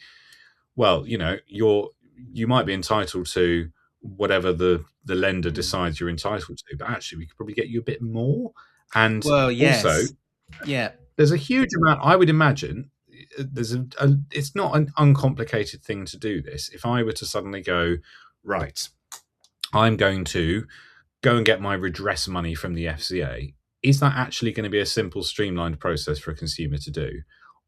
well, you might be entitled to whatever the lender decides you're entitled to, but actually we could probably get you a bit more. And also, there's a huge amount, I would imagine, it's not an uncomplicated thing to do this. If I were to suddenly go, right, I'm going to go and get my redress money from the FCA, is that actually going to be a simple, streamlined process for a consumer to do?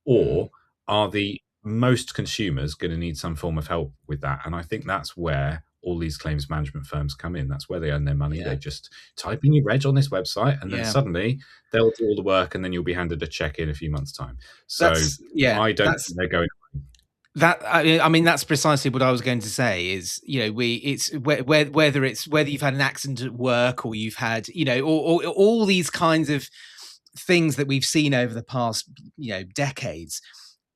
Or are the most consumers going to need some form of help with that? And I think that's where all these claims management firms come in. That's where they earn their money. They just type in your reg on this website, and then suddenly they'll do all the work, and then you'll be handed a check in a few months' time. So I don't think they're going away. That's precisely what I was going to say. Is whether you've had an accident at work, or you've had or all these kinds of things that we've seen over the past decades.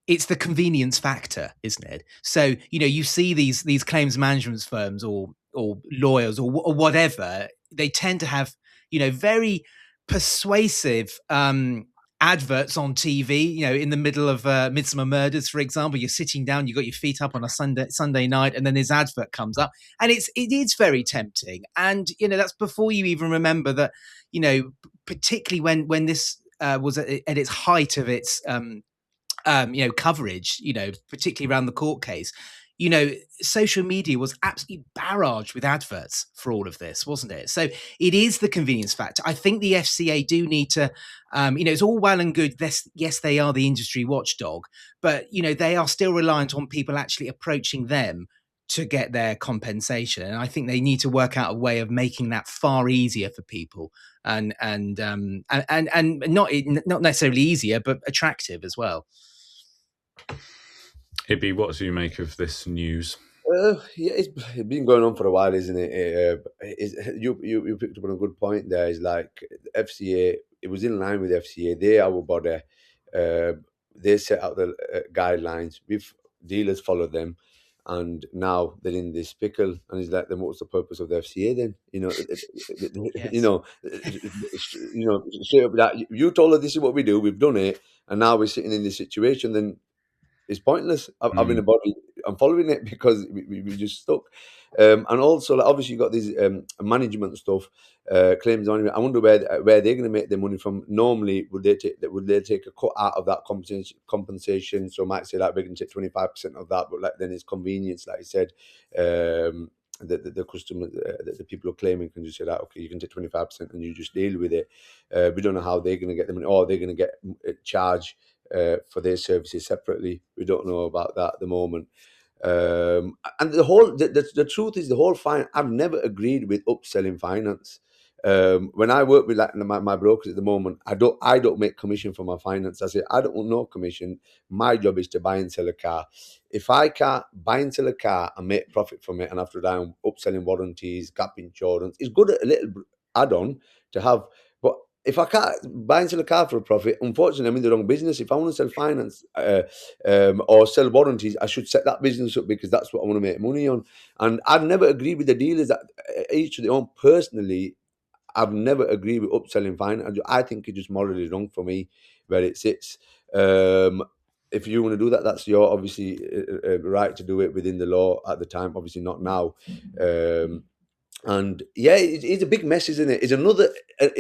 It's the convenience factor, isn't it? So you see these claims management firms or lawyers or whatever. They tend to have very persuasive adverts on TV, in the middle of Midsummer Murders, for example. You're sitting down, you've got your feet up on a Sunday night, and then this advert comes up, and it is very tempting. And that's before you even remember that, particularly when this was at its height of its coverage, particularly around the court case. Social media was absolutely barraged with adverts for all of this, wasn't it? So it is the convenience factor. I think the FCA do need to, it's all well and good. Yes, they are the industry watchdog, but, they are still reliant on people actually approaching them to get their compensation. And I think they need to work out a way of making that far easier for people and not necessarily easier, but attractive as well. Ibby, what do you make of this news? Yeah, it's been going on for a while, isn't it? You picked up on a good point there. Is like FCA. It was in line with FCA. They our body. Uh, they set out the guidelines. We've dealers followed them, and now they're in this pickle. And it's like, then what's the purpose of the FCA then? You know, Yes. you know, straight up that you told us this is what we do. We've done it, and now we're sitting in this situation. Then it's pointless having a body and following it because we just stuck. And also, like, obviously, you got these management stuff, claims on it. I wonder where they're going to make their money from. Normally, would they take a cut out of that compensation? So, I might say like we're going to take 25% of that, but like then it's convenience, like I said. The customers, the people who are claiming can just say that, okay, you can take 25% and you just deal with it. We don't know how they're going to get the money, or they're going to get charged for their services separately. We don't know about that at the moment. And the truth is, the whole I've never agreed with upselling finance. When I work with like my brokers at the moment, I don't make commission for my finance. I say I don't want no commission. My job is to buy and sell a car. If I can't buy and sell a car and make profit from it, and after that I'm upselling warranties, gap insurance, it's good at a little add-on to have. But if I can't buy and sell a car for a profit, unfortunately, I'm in the wrong business. If I want to sell finance or sell warranties, I should set that business up because that's what I want to make money on. And I've never agreed with the dealers that each to their own. Personally, I've never agreed with upselling finance. I think it's just morally wrong for me where it sits. If you want to do that, that's your obviously right to do it within the law at the time. Obviously, not now. And yeah, it's a big mess, isn't it? It's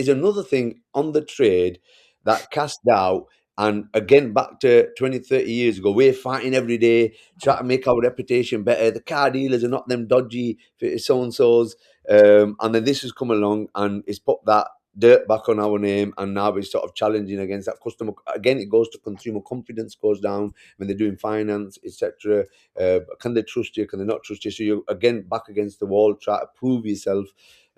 another thing on the trade that cast doubt. And again, back to 20, 30 years ago, we're fighting every day, trying to make our reputation better. The car dealers are not them dodgy so-and-sos. And then this has come along and it's put that dirt back on our name, and now we're sort of challenging against that customer. Again, it goes to consumer confidence goes down when they're doing finance, etc. Can they trust you? Can they not trust you? So you're again back against the wall, try to prove yourself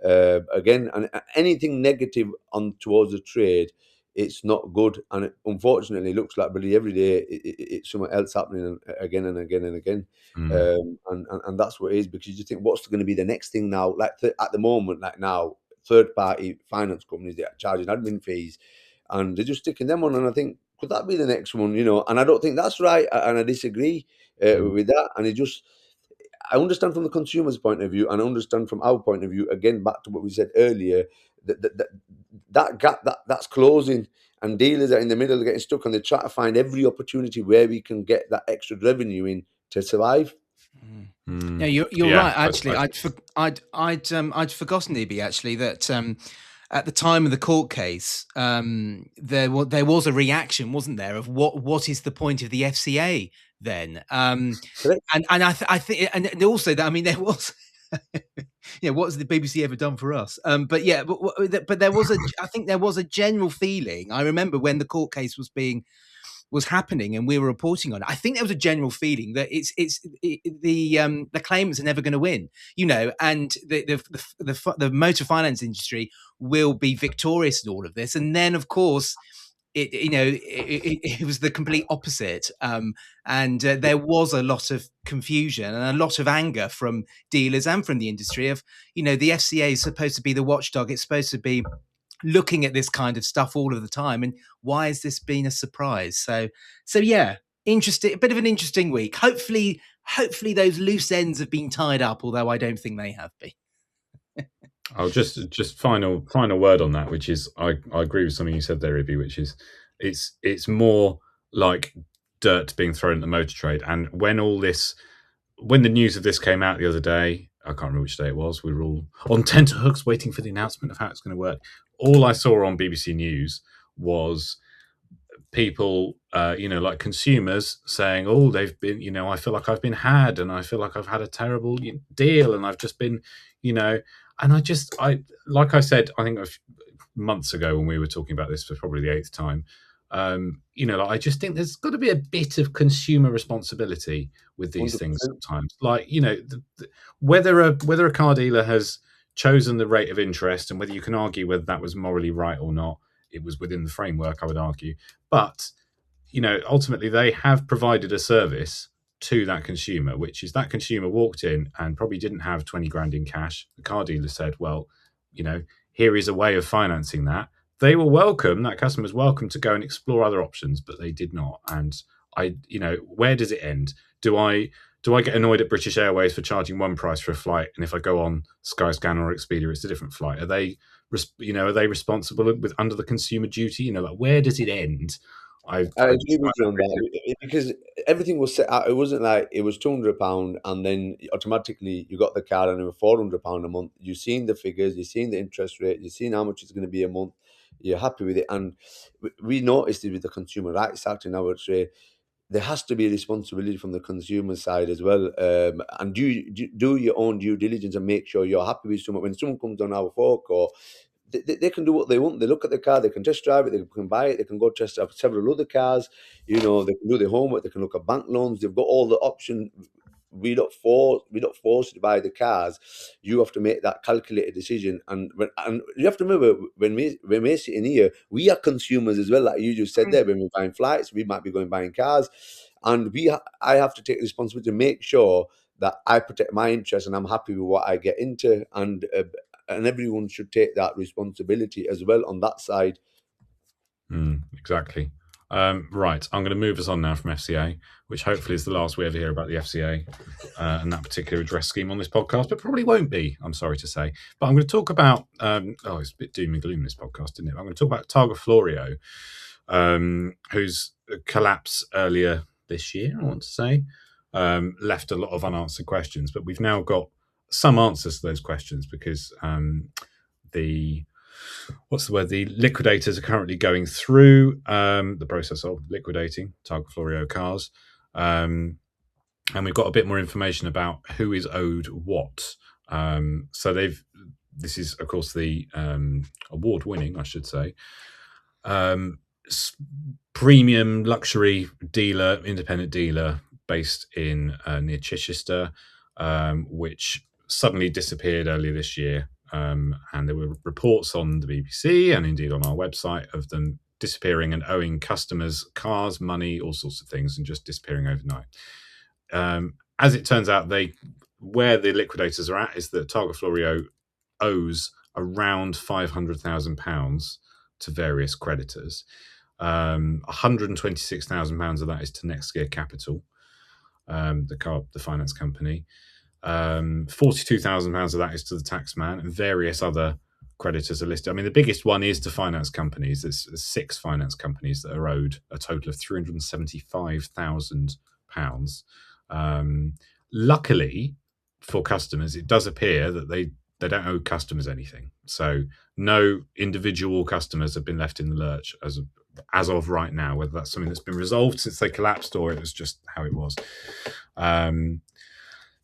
again. And anything negative on towards the trade, it's not good. And it, unfortunately, looks like really every day it's something else happening again and again and again. And that's what it is, because you think, what's going to be the next thing now? Like at the moment, like now, third-party finance companies, they are charging admin fees, and they're just sticking them on. And I think, could that be the next one? You know, and I don't think that's right, and I disagree with that. And I understand from the consumer's point of view, and I understand from our point of view. Again, back to what we said earlier, that gap that's closing, and dealers are in the middle getting stuck, and they try to find every opportunity where we can get that extra revenue in to survive. No, you're right. Actually, I'd forgotten, Ibby, actually, that at the time of the court case, there was a reaction, wasn't there, of what is the point of the FCA then? And I think, and also that, I mean, there was. What has the BBC ever done for us? But there was I think there was a general feeling. I remember when the court case was happening and we were reporting on it, I think there was a general feeling that the claimants are never going to win, and the motor finance industry will be victorious in all of this. And then, of course, it was the complete opposite. And there was a lot of confusion and a lot of anger from dealers and from the industry of, the FCA is supposed to be the watchdog. It's supposed to be looking at this kind of stuff all of the time, and why has this been a surprise? So yeah, interesting, a bit of an interesting week. Hopefully those loose ends have been tied up, although I don't think they have been. I'll just final word on that, which is I agree with something you said there, Ibby, which is it's more like dirt being thrown at the motor trade. And when the news of this came out the other day, I can't remember which day it was, we were all on tenterhooks waiting for the announcement of how it's going to work. All I saw on BBC News was people, like consumers saying, "Oh, they've been, I feel like I've been had, and I feel like I've had a terrible deal, and I've just been, and like I said, I think months ago when we were talking about this for probably the 8th time, I just think there's got to be a bit of consumer responsibility with these 100%. Things sometimes. Like, whether a car dealer has chosen the rate of interest, and whether you can argue whether that was morally right or not, it was within the framework, I would argue. But, ultimately they have provided a service to that consumer, which is that consumer walked in and probably didn't have 20 grand in cash. The car dealer said, well, here is a way of financing that. They were welcome, that customer was welcome to go and explore other options, but they did not. And where does it end? Do I get annoyed at British Airways for charging one price for a flight, and if I go on Skyscanner or Expedia, it's a different flight? Are they responsible under the consumer duty? Where does it end? I agree with you on that, because everything was set out. It wasn't like it was £200 and then automatically you got the car and it was £400 a month. You've seen the figures, you've seen the interest rate, you've seen how much it's going to be a month. You're happy with it, and we noticed it with the Consumer Rights Act in our trade. There has to be a responsibility from the consumer side as well, and do your own due diligence and make sure you're happy with someone. When someone comes on our forecourt, they can do what they want. They look at the car, they can test drive it, they can buy it, they can go test drive several other cars. They can do their homework, they can look at bank loans. They've got all the options. We're not forced to buy the cars. You have to make that calculated decision, and you have to remember when we're sitting here, we are consumers as well. Like you just said there, when we're buying flights, we might be buying cars, and I have to take responsibility to make sure that I protect my interests and I'm happy with what I get into, and everyone should take that responsibility as well on that side. Exactly. Right, I'm going to move us on now from FCA, which hopefully is the last we ever hear about the FCA and that particular redress scheme on this podcast, but probably won't be, I'm sorry to say. But I'm going to talk about, it's a bit doom and gloom, this podcast, isn't it? I'm going to talk about Targa Florio, whose collapse earlier this year, I want to say, left a lot of unanswered questions, but we've now got some answers to those questions because the liquidators are currently going through the process of liquidating Targa Florio cars. And we've got a bit more information about who is owed what. So this is, of course, the award-winning, I should say, premium luxury dealer, independent dealer based in near Chichester, which suddenly disappeared earlier this year. And there were reports on the BBC and indeed on our website of them disappearing and owing customers cars, money, all sorts of things, and just disappearing overnight. As it turns out, where the liquidators are at is that Targa Florio owes around £500,000 to various creditors. £126,000 of that is to Next Gear Capital, the finance company. £42,000 of that is to the taxman, and various other creditors are listed. I mean, the biggest one is to finance companies. There's 6 finance companies that are owed a total of £375,000. Luckily for customers, it does appear that they don't owe customers anything. So no individual customers have been left in the lurch as of right now, whether that's something that's been resolved since they collapsed or it was just how it was.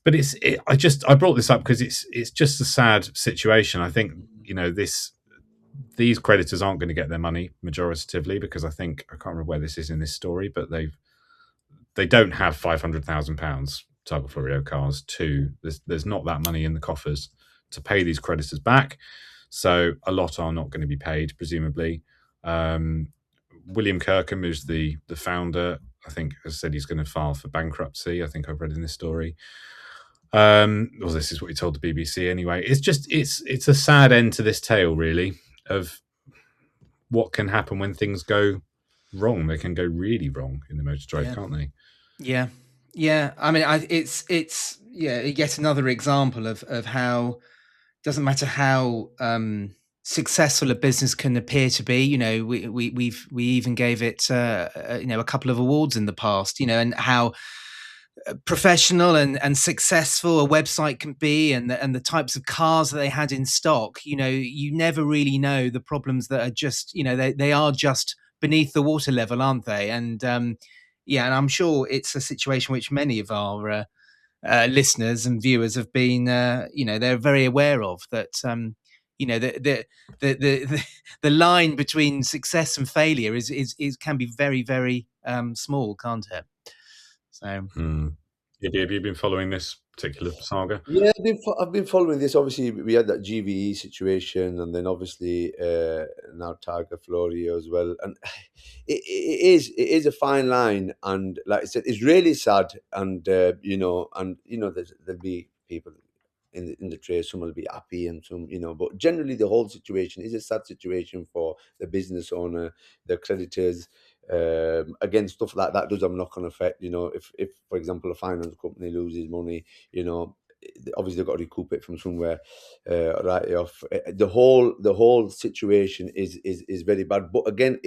But I brought this up because it's just a sad situation. I think these creditors aren't going to get their money majoritatively because I can't remember where this is in this story, but they don't have £500,000 Targa Florio cars. There's not that money in the coffers to pay these creditors back, so a lot are not going to be paid, presumably. William Kirkham, who's the founder, I think has said he's going to file for bankruptcy. I think I've read in this story. Well, this is what he told the BBC anyway. It's a sad end to this tale, really, of what can happen when things go wrong. They can go really wrong in the motor trade, can't they? Yeah. I mean, it's yet another example of how doesn't matter how successful a business can appear to be. We even gave it a couple of awards in the past. And how professional and successful a website can be, and the types of cars that they had in stock. You never really know the problems that are just they are just beneath the water level, aren't they? And and I'm sure it's a situation which many of our listeners and viewers have been they're very aware of, that the line between success and failure is can be very, very small, can't it? So Ibby, have you been following this particular saga? Yeah, I've been following this. Obviously, we had that GVE situation, and then obviously now Targa Florio as well. And it is a fine line, and like I said, it's really sad. And there'll be people in the trade. Some will be happy, and some, but generally the whole situation is a sad situation for the business owner, the creditors. Again, stuff like that does have a knock-on effect. If for example a finance company loses money, obviously they've got to recoup it from somewhere, right off. The whole situation is very bad. But again,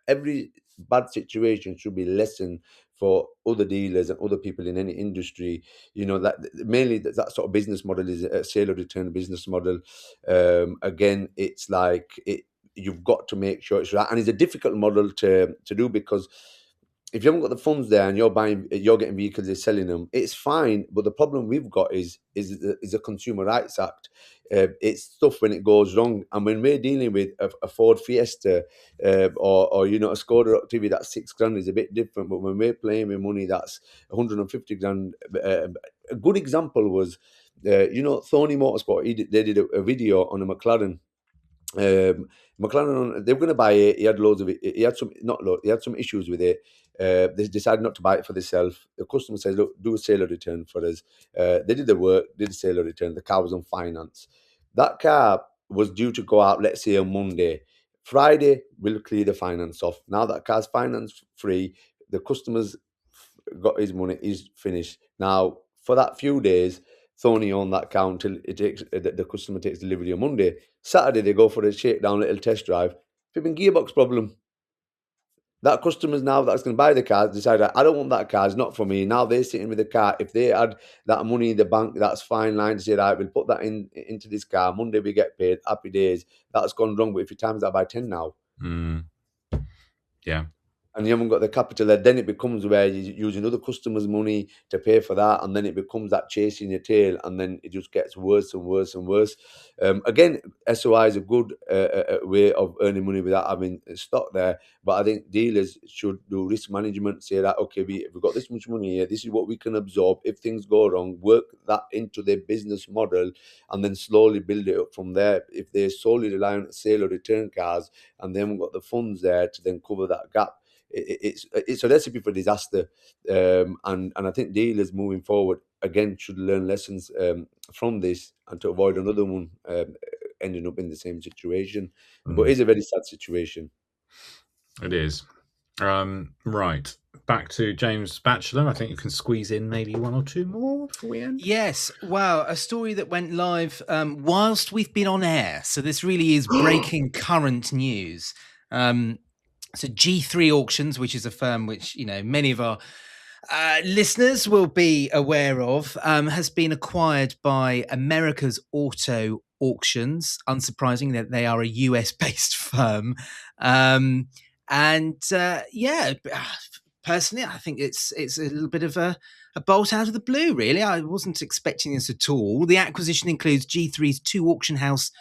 every bad situation should be lesson for other dealers and other people in any industry. That mainly that sort of business model is a sale or return business model. Again, it's like you've got to make sure it's right, and it's a difficult model to do, because if you haven't got the funds there and you're getting vehicles, you're selling them, it's fine. But the problem we've got is a Consumer Rights Act. It's stuff when it goes wrong, and when we're dealing with a Ford Fiesta or a Skoda Octavia that's $6,000 is a bit different. But when we're playing with money that's 150 grand, a good example was Thorny Motorsport. They did a video on a McLaren. McLaren, they were going to buy it. He had loads of it. He had some, not loads. He had some issues with it. They decided not to buy it for themselves. The customer says, "Look, do a sale or return for us." They did the work, did a sale or return. The car was on finance. That car was due to go out, let's say, on Monday. Friday, we'll clear the finance off. Now that car's finance free, the customer's got his money. He's finished. Now, for that few days, Thorny owned that car until the customer takes delivery on Monday. Saturday, they go for a shakedown little test drive. Flipping gearbox problem. That customer's now that's going to buy the car decided, I don't want that car, it's not for me. Now they're sitting with the car. If they had that money in the bank, that's fine line to say, right, we'll put that into this car. Monday we get paid, happy days. That's gone wrong. But if you times that by 10 now. Yeah. And you haven't got the capital there, then it becomes where you're using other customers' money to pay for that, and then it becomes that chasing your tail, and then it just gets worse and worse and worse. Again, SOI is a good way of earning money without having stock there, but I think dealers should do risk management, say that, okay, we've got this much money here, this is what we can absorb. If things go wrong, work that into their business model, and then slowly build it up from there. If they solely rely on sale or return cars, and they haven't got the funds there to then cover that gap, it's a recipe for disaster, and I think dealers moving forward again should learn lessons from this, and to avoid another one ending up in the same situation. But it's a very sad situation. It is. Right, back to James Batchelor. I think you can squeeze in maybe one or two more before we end. Yes, wow, a story that went live whilst we've been on air, so this really is breaking current news. So G3 Auctions, which is a firm which, many of our listeners will be aware of, has been acquired by America's Auto Auctions. Unsurprising that they are a US-based firm. Personally, I think it's a little bit of a bolt out of the blue, really. I wasn't expecting this at all. The acquisition includes G3's 2 auction house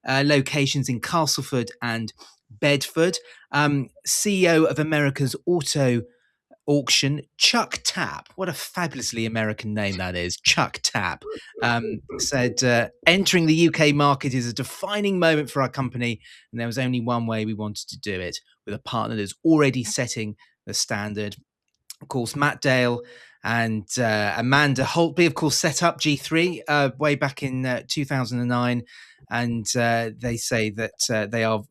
locations in Castleford and Bedford. CEO of America's Auto Auction, Chuck Tapp, what a fabulously American name that is, Chuck Tapp, said, entering the UK market is a defining moment for our company, and there was only one way we wanted to do it, with a partner that's already setting the standard. Of course, Matt Dale and Amanda Holtby, of course, set up G3 way back in 2009. And they say that they are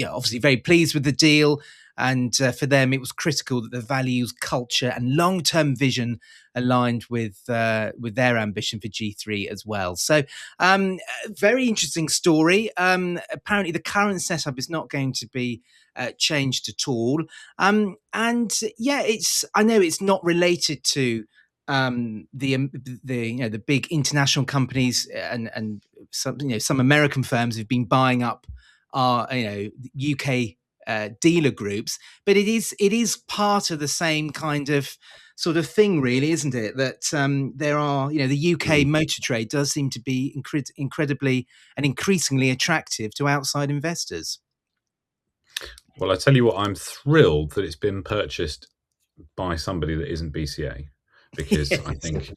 obviously very pleased with the deal. And for them, it was critical that the values, culture, and long-term vision aligned with their ambition for G3 as well. So, very interesting story. Apparently, the current setup is not going to be changed at all. I know it's not related to the big international companies and some American firms who've been buying up our UK dealer groups, but it is part of the same kind of sort of thing, really, isn't it? That there are, the UK motor trade does seem to be incredibly and increasingly attractive to outside investors. Well, I tell you what, I'm thrilled that it's been purchased by somebody that isn't BCA, because I Yes.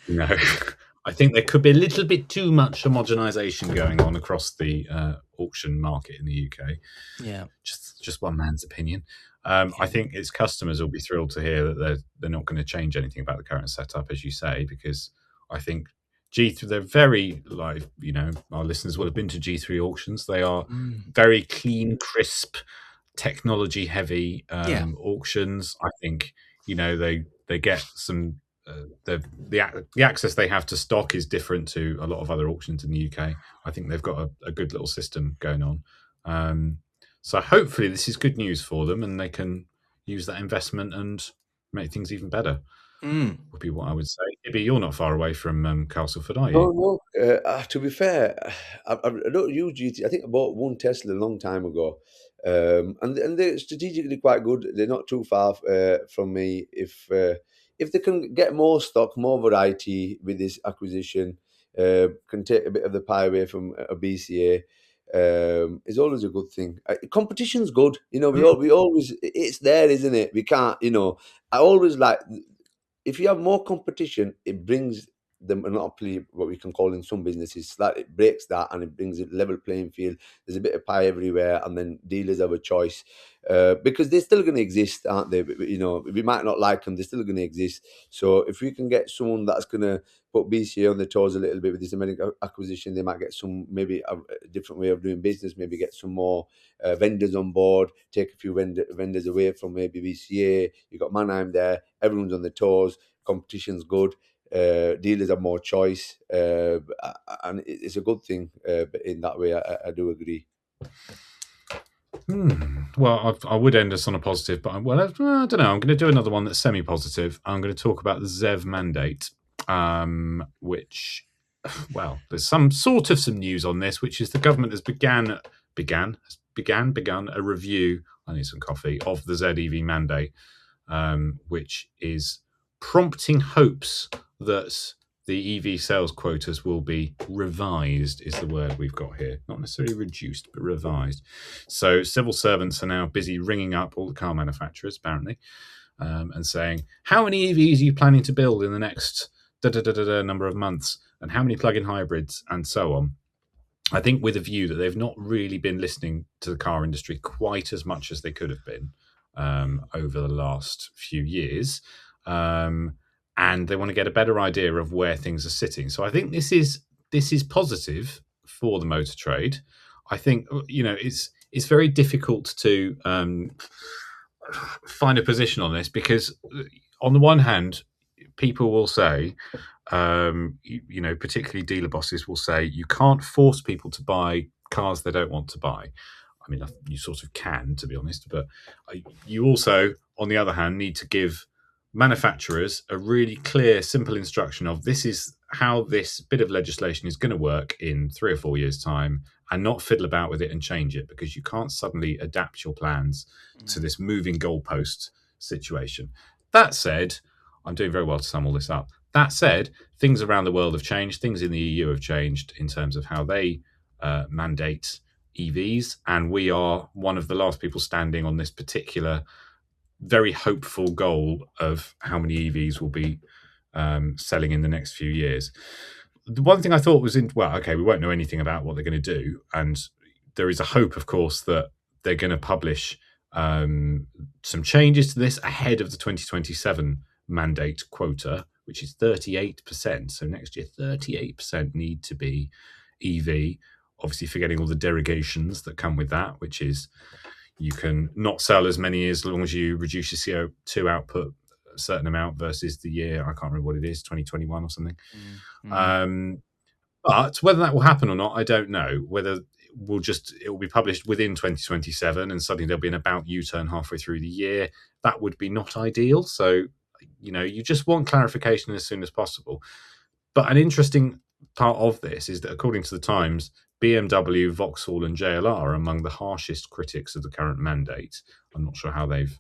think, I think there could be a little bit too much homogenisation going on across the auction market in the UK. Yeah. Just one man's opinion. I think its customers will be thrilled to hear that they're not going to change anything about the current setup, as you say, because I think G3, they're very, like, our listeners will have been to G3 auctions. They are very clean, crisp, technology heavy auctions. I think, they get some, the access they have to stock is different to a lot of other auctions in the UK. I think they've got a good little system going on. So hopefully this is good news for them and they can use that investment and make things even better. Would be what I would say. Ibby, you're not far away from Castleford, are you? No. To be fair, I don't use GT. I think I bought one Tesla a long time ago, and they're strategically quite good. They're not too far from me. If they can get more stock, more variety with this acquisition, can take a bit of the pie away from a BCA. Is always a good thing. Competition's good, we always, it's there, isn't it? We can't, I always like, if you have more competition, it brings the monopoly, what we can call in some businesses, it breaks that and it brings a level playing field. There's a bit of pie everywhere, and then dealers have a choice because they're still going to exist, aren't they? We might not like them, they're still going to exist. So if we can get someone that's going to put BCA on their toes a little bit with this American acquisition, they might get some, maybe a different way of doing business, maybe get some more vendors on board, take a few vendors away from maybe BCA. You've got Mannheim there, everyone's on their toes, competition's good. Dealers have more choice, and it's a good thing. In that way, I do agree. Well, I would end us on a positive, but I don't know. I'm going to do another one that's semi-positive. I'm going to talk about the ZEV Mandate, which, well, there's some news on this, which is the government has begun a review. I need some coffee of the ZEV Mandate, which is prompting hopes that the EV sales quotas will be revised, is the word we've got here. Not necessarily reduced, but revised. So civil servants are now busy ringing up all the car manufacturers, apparently, and saying, how many EVs are you planning to build in the next number of months? And how many plug-in hybrids? And so on. I think with a view that they've not really been listening to the car industry quite as much as they could have been over the last few years. And they want to get a better idea of where things are sitting. So I think this is positive for the motor trade. I think it's very difficult to find a position on this, because on the one hand, people will say, particularly dealer bosses will say, you can't force people to buy cars they don't want to buy. I mean, you sort of can, to be honest, but you also, on the other hand, need to give manufacturers a really clear, simple instruction of this is how this bit of legislation is going to work in 3 or 4 years' time, and not fiddle about with it and change it, because you can't suddenly adapt your plans to this moving goalpost situation. That said, I'm doing very well to sum all this up. That said, things around the world have changed. Things in the EU have changed in terms of how they mandate EVs, and we are one of the last people standing on this particular very hopeful goal of how many EVs will be selling in the next few years. The one thing I thought was we won't know anything about what they're going to do, and there is a hope, of course, that they're going to publish some changes to this ahead of the 2027 mandate quota, which is 38%. So next year, 38% need to be EV. Obviously, forgetting all the derogations that come with that, which is you can not sell as many as long as you reduce your CO2 output a certain amount versus the year, I can't remember what it is, 2021 or something. But whether that will happen or not, I don't know. Whether it will be published within 2027 and suddenly there'll be an about U-turn halfway through the year, that would be not ideal. So, you just want clarification as soon as possible. But an interesting part of this is that, according to the Times, BMW, Vauxhall and JLR are among the harshest critics of the current mandate. I'm not sure how they've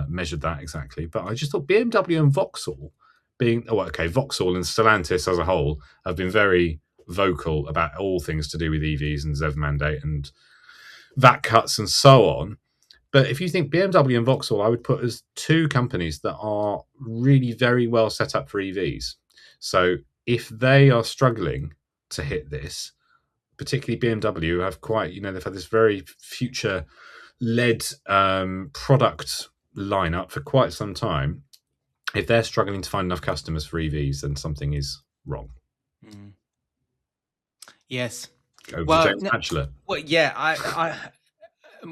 measured that exactly, but I just thought BMW and Vauxhall Vauxhall and Stellantis as a whole have been very vocal about all things to do with EVs and ZEV mandate and VAT cuts and so on. But if you think BMW and Vauxhall, I would put as two companies that are really very well set up for EVs. So if they are struggling to hit this, particularly BMW, have quite, they've had this very future-led product lineup for quite some time. If they're struggling to find enough customers for EVs, then something is wrong. Yes. Over to James Batchelor. Well, yeah,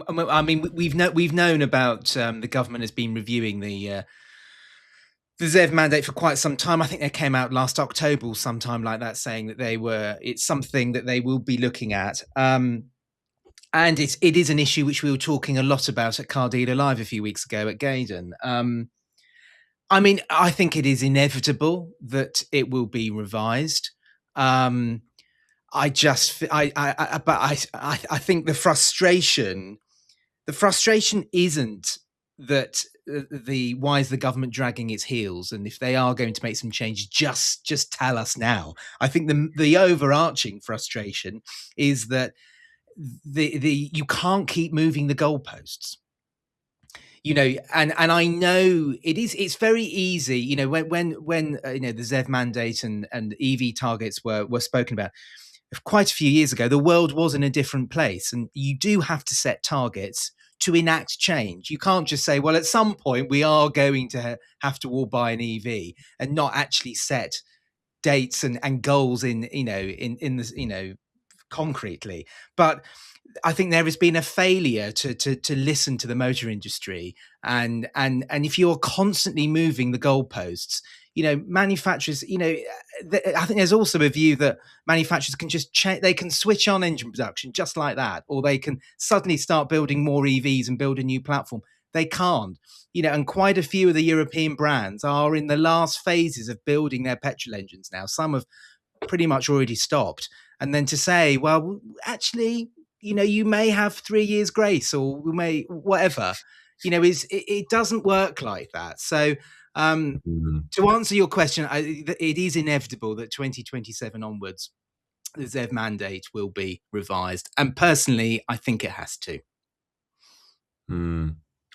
I mean, we've known about the government has been reviewing the ZEV mandate for quite some time. I think they came out last October or sometime like that, saying that it's something that they will be looking at. And it is an issue which we were talking a lot about at Car Dealer Live a few weeks ago at Gaydon. I mean, I think it is inevitable that it will be revised. But I think the frustration isn't that why is the government dragging its heels, and if they are going to make some changes, just tell us now. I think the overarching frustration is that you can't keep moving the goalposts. And I know it's very easy, when the ZEV mandate and EV targets were spoken about quite a few years ago, the world was in a different place, and you do have to set targets to enact change. You can't just say, well, at some point we are going to have to all buy an EV, and not actually set dates and goals in concretely. But I think there has been a failure to listen to the motor industry, and if you're constantly moving the goalposts, manufacturers, I think there's also a view that manufacturers can just they can switch on engine production just like that, or they can suddenly start building more EVs and build a new platform. They can't, and quite a few of the European brands are in the last phases of building their petrol engines now. Some have pretty much already stopped. And then to say, well, actually, you may have 3 years grace, or we may, whatever, it doesn't work like that. So to answer your question, it is inevitable that 2027 onwards, the ZEV mandate will be revised. And personally, I think it has to.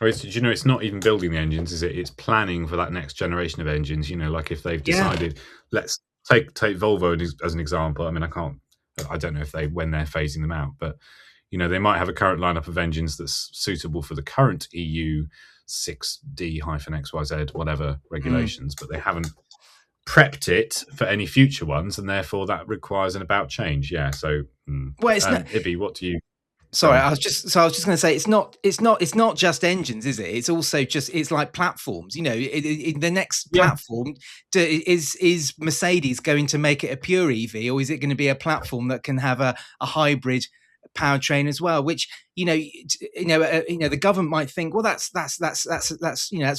It's not even building the engines, is it? It's planning for that next generation of engines. Like if they've decided, let's take Volvo as an example. I mean, I don't know when they're phasing them out, but they might have a current lineup of engines that's suitable for the current EU 6D-XYZ whatever regulations, but they haven't prepped it for any future ones, and therefore that requires an about change. Yeah. So, well, it's not, Ibby, what do you? Sorry, I was just going to say it's not just engines, is it? It's also it's like platforms. The next platform is Mercedes going to make it a pure EV, or is it going to be a platform that can have a hybrid powertrain as well? Which the government might think, well, that's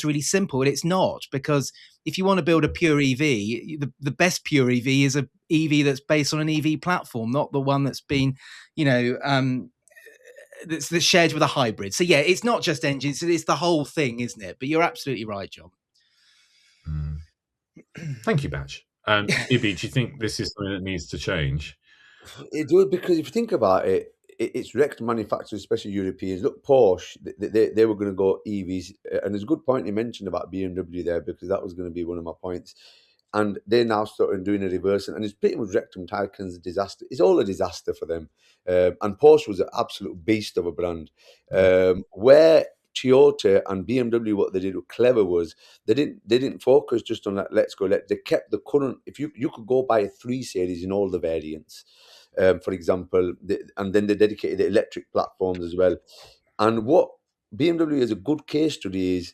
really simple, and it's not, because if you want to build a pure EV, the best pure EV is a EV that's based on an EV platform, not the one that's been that's shared with a hybrid. So yeah, it's not just engines; it's the whole thing, isn't it? But you're absolutely right, John. Thank you, Batch. Ibby, do you think this is something that needs to change? It would, because if you think about it, it's wrecked manufacturers, especially Europeans. Look, Porsche, they were going to go EVs, and there's a good point you mentioned about BMW there, because that was going to be one of my points. And they're now starting doing a reversal, and it's pretty much wrecked them. Taycan's disaster. It's all a disaster for them. And Porsche was an absolute beast of a brand. Where Toyota and BMW, what they did clever was they didn't focus just on that. They kept the current. If you could go buy a 3 Series in all the variants, for example, and then they dedicated the electric platforms as well. And what BMW is a good case study is,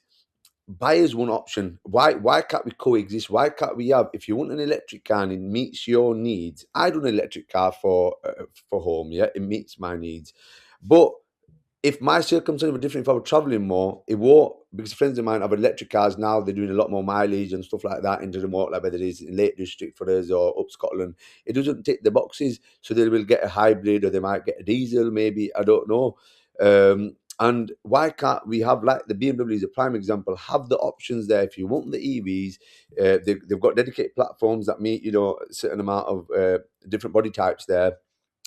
buy as one option. Why can't we coexist? Why can't we have, if you want an electric car and it meets your needs? I do an electric car for home, yeah, it meets my needs. But if my circumstances were different, if I were traveling more, it won't, because friends of mine have electric cars now. They're doing a lot more mileage and stuff like that into the remote, like whether it is in Lake District for us or up Scotland. It doesn't tick the boxes, so they will get a hybrid, or they might get a diesel, maybe, I don't know. And why can't we have, like the BMW is a prime example, have the options there? If you want the EVs, they've got dedicated platforms that meet, a certain amount of different body types there.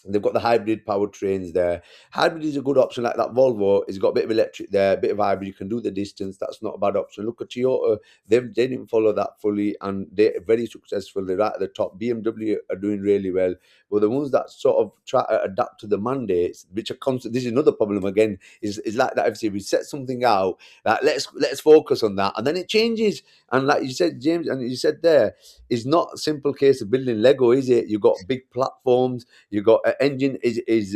They've got the hybrid powertrains there. Hybrid is a good option, like that Volvo. It's got a bit of electric there, a bit of hybrid. You can do the distance. That's not a bad option. Look at Toyota. They didn't follow that fully, and they're very successful. They're right at the top. BMW are doing really well. But the ones that sort of try to adapt to the mandates, which are constant. This is another problem again. Is like that. Obviously, we set something out. Like let's focus on that, and then it changes. And like you said, James, and you said there, it's not a simple case of building Lego, is it? You've got big platforms. You got engine is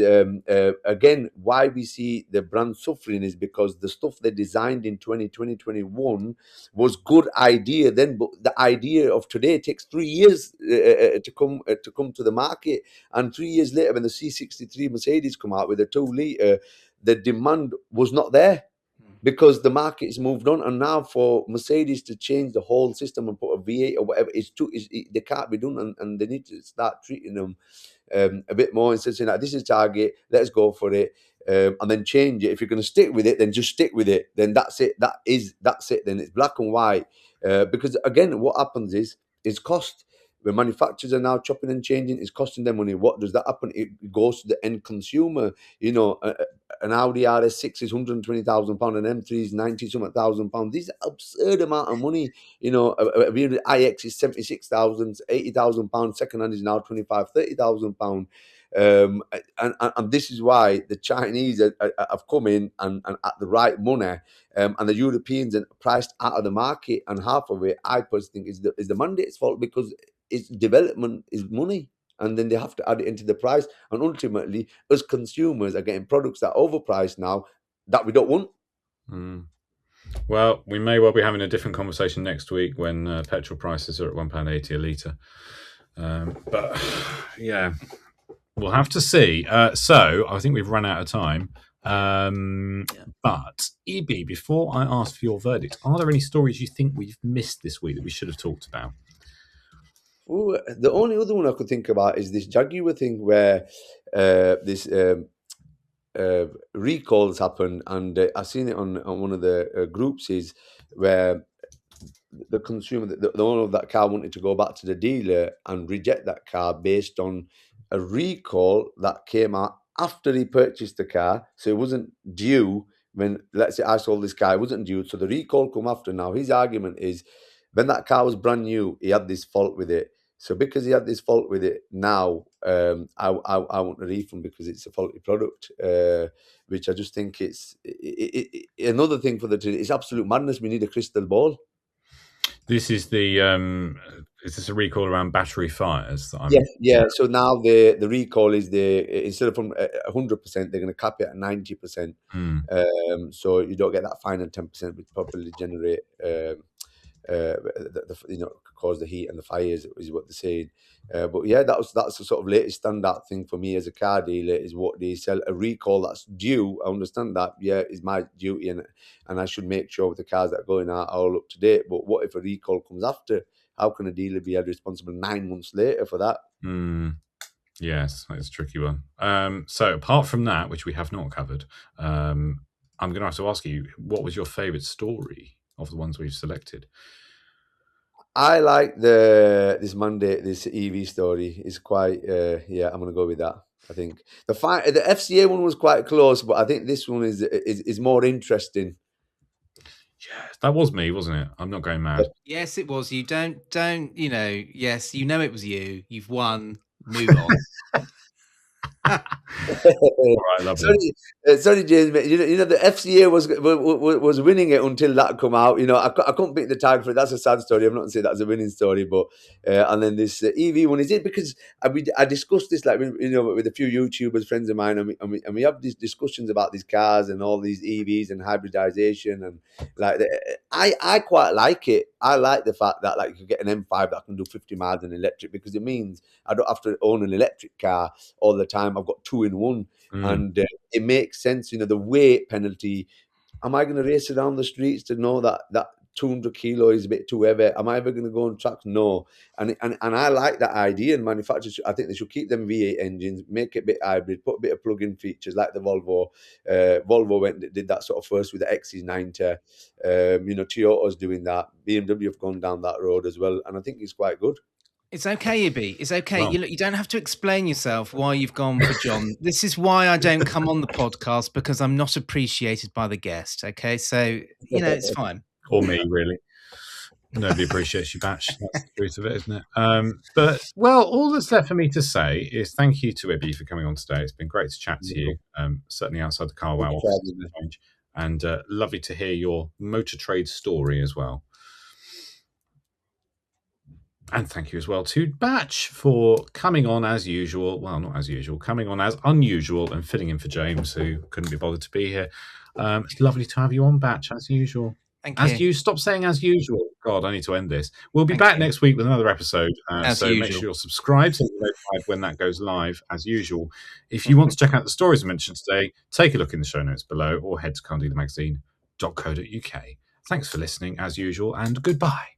again why we see the brand suffering is because the stuff they designed in 2021 was good idea then, but the idea of today takes 3 years to come to the market, and 3 years later when the C63 Mercedes come out with a 2-litre, the demand was not there. Because the market's moved on, and now for Mercedes to change the whole system and put a V8 or whatever, they can't be done, and they need to start treating them a bit more instead of saying like, this is target, let's go for it, and then change it. If you're going to stick with it, then just stick with it. Then that's it. That's it. Then it's black and white. Because again, what happens is cost. The manufacturers are now chopping and changing. It's costing them money. What does that happen? It goes to the end consumer. You know, an Audi RS6 is £120,000, an M3 is 90-something thousand pounds. These are absurd amount of money. You know, a iX is 76,000, 80,000 pounds. Second hand is now 25,000-30,000 pounds. And this is why the Chinese have come in and at the right money, and the Europeans are priced out of the market. And half of it, I personally think, is the mandate's fault, because its development is money, and then they have to add it into the price. And ultimately, us consumers are getting products that are overpriced now that we don't want. Well, we may well be having a different conversation next week when petrol prices are at £1.80 a litre. But yeah, we'll have to see. So I think we've run out of time. But Ibby, before I ask for your verdict, are there any stories you think we've missed this week that we should have talked about? Ooh, the only other one I could think about is this Jaguar thing where this recalls happen, and I've seen it on one of the groups, is where the consumer, the owner of that car, wanted to go back to the dealer and reject that car based on a recall that came out after he purchased the car. So it wasn't due when, let's say I sold this car, it wasn't due. So the recall come after. Now his argument is, when that car was brand new, he had this fault with it. So because he had this fault with it, now I want a refund because it's a faulty product, which I just think it's another thing for it's absolute madness. We need a crystal ball. This is the is this a recall around battery fires? Yeah. So now the recall is instead of from 100%, they're going to cap it at 90%. So you don't get that final 10%, which probably generate cause the heat and the fires, is what they're saying. But yeah, that's the sort of latest standard thing for me as a car dealer, is what they sell. A recall that's due, I understand that, yeah, is my duty, and I should make sure with the cars that are going out are all up to date. But what if a recall comes after? How can a dealer be held responsible 9 months later for that? Yes, that's a tricky one. So apart from that, which we have not covered, I'm going to have to ask you, what was your favourite story of the ones we've selected? I like this EV story. Is quite I'm going to go with that. I think the FCA one was quite close, but I think this one is more interesting. Yeah, that was me, wasn't it? I'm not going mad. Yes, it was. You don't. Yes, it was you. You've won. Move on. All right, lovely. Sorry, James. You know the FCA was winning it until that come out. You know, I couldn't pick the tag for it. That's a sad story. I'm not saying that's a winning story, but and then this EV one, is it because I discussed this with a few YouTubers, friends of mine, and we have these discussions about these cars and all these EVs and hybridization, and I quite like it. I like the fact that you get an M5 that can do 50 miles in electric, because it means I don't have to own an electric car all the time. I've got 2 in 1, and it makes sense. You know, the weight penalty. Am I going to race around the streets to know that 200 kilo is a bit too heavy? Am I ever going to go on tracks? No. And I like that idea. And manufacturers, I think they should keep them V8 engines, make it a bit hybrid, put a bit of plug-in features like the Volvo. Volvo did that sort of first with the XC90. Toyota's doing that. BMW have gone down that road as well, and I think it's quite good. It's okay, Ibby. It's okay. Well- You don't have to explain yourself why you've gone for Jon. This is why I don't come on the podcast, because I'm not appreciated by the guest. Okay, so it's fine. Or me, really. Nobody appreciates you, Batch. That's the truth of it, isn't it? But all that's left for me to say is thank you to Ibby for coming on today. It's been great to chat to you. Certainly outside the car wow office, and lovely to hear your motor trade story as well. And thank you as well to Batch for coming on as usual. Well, not as usual, coming on as unusual and filling in for James, who couldn't be bothered to be here. It's lovely to have you on, Batch, as usual. Thank you. Stop saying as usual. God, I need to end this. We'll be back next week with another episode. So make sure you're subscribed so you're notified when that goes live, as usual. If you want to check out the stories I mentioned today, take a look in the show notes below or head to cardealermagazine.co.uk. Thanks for listening, as usual, and goodbye.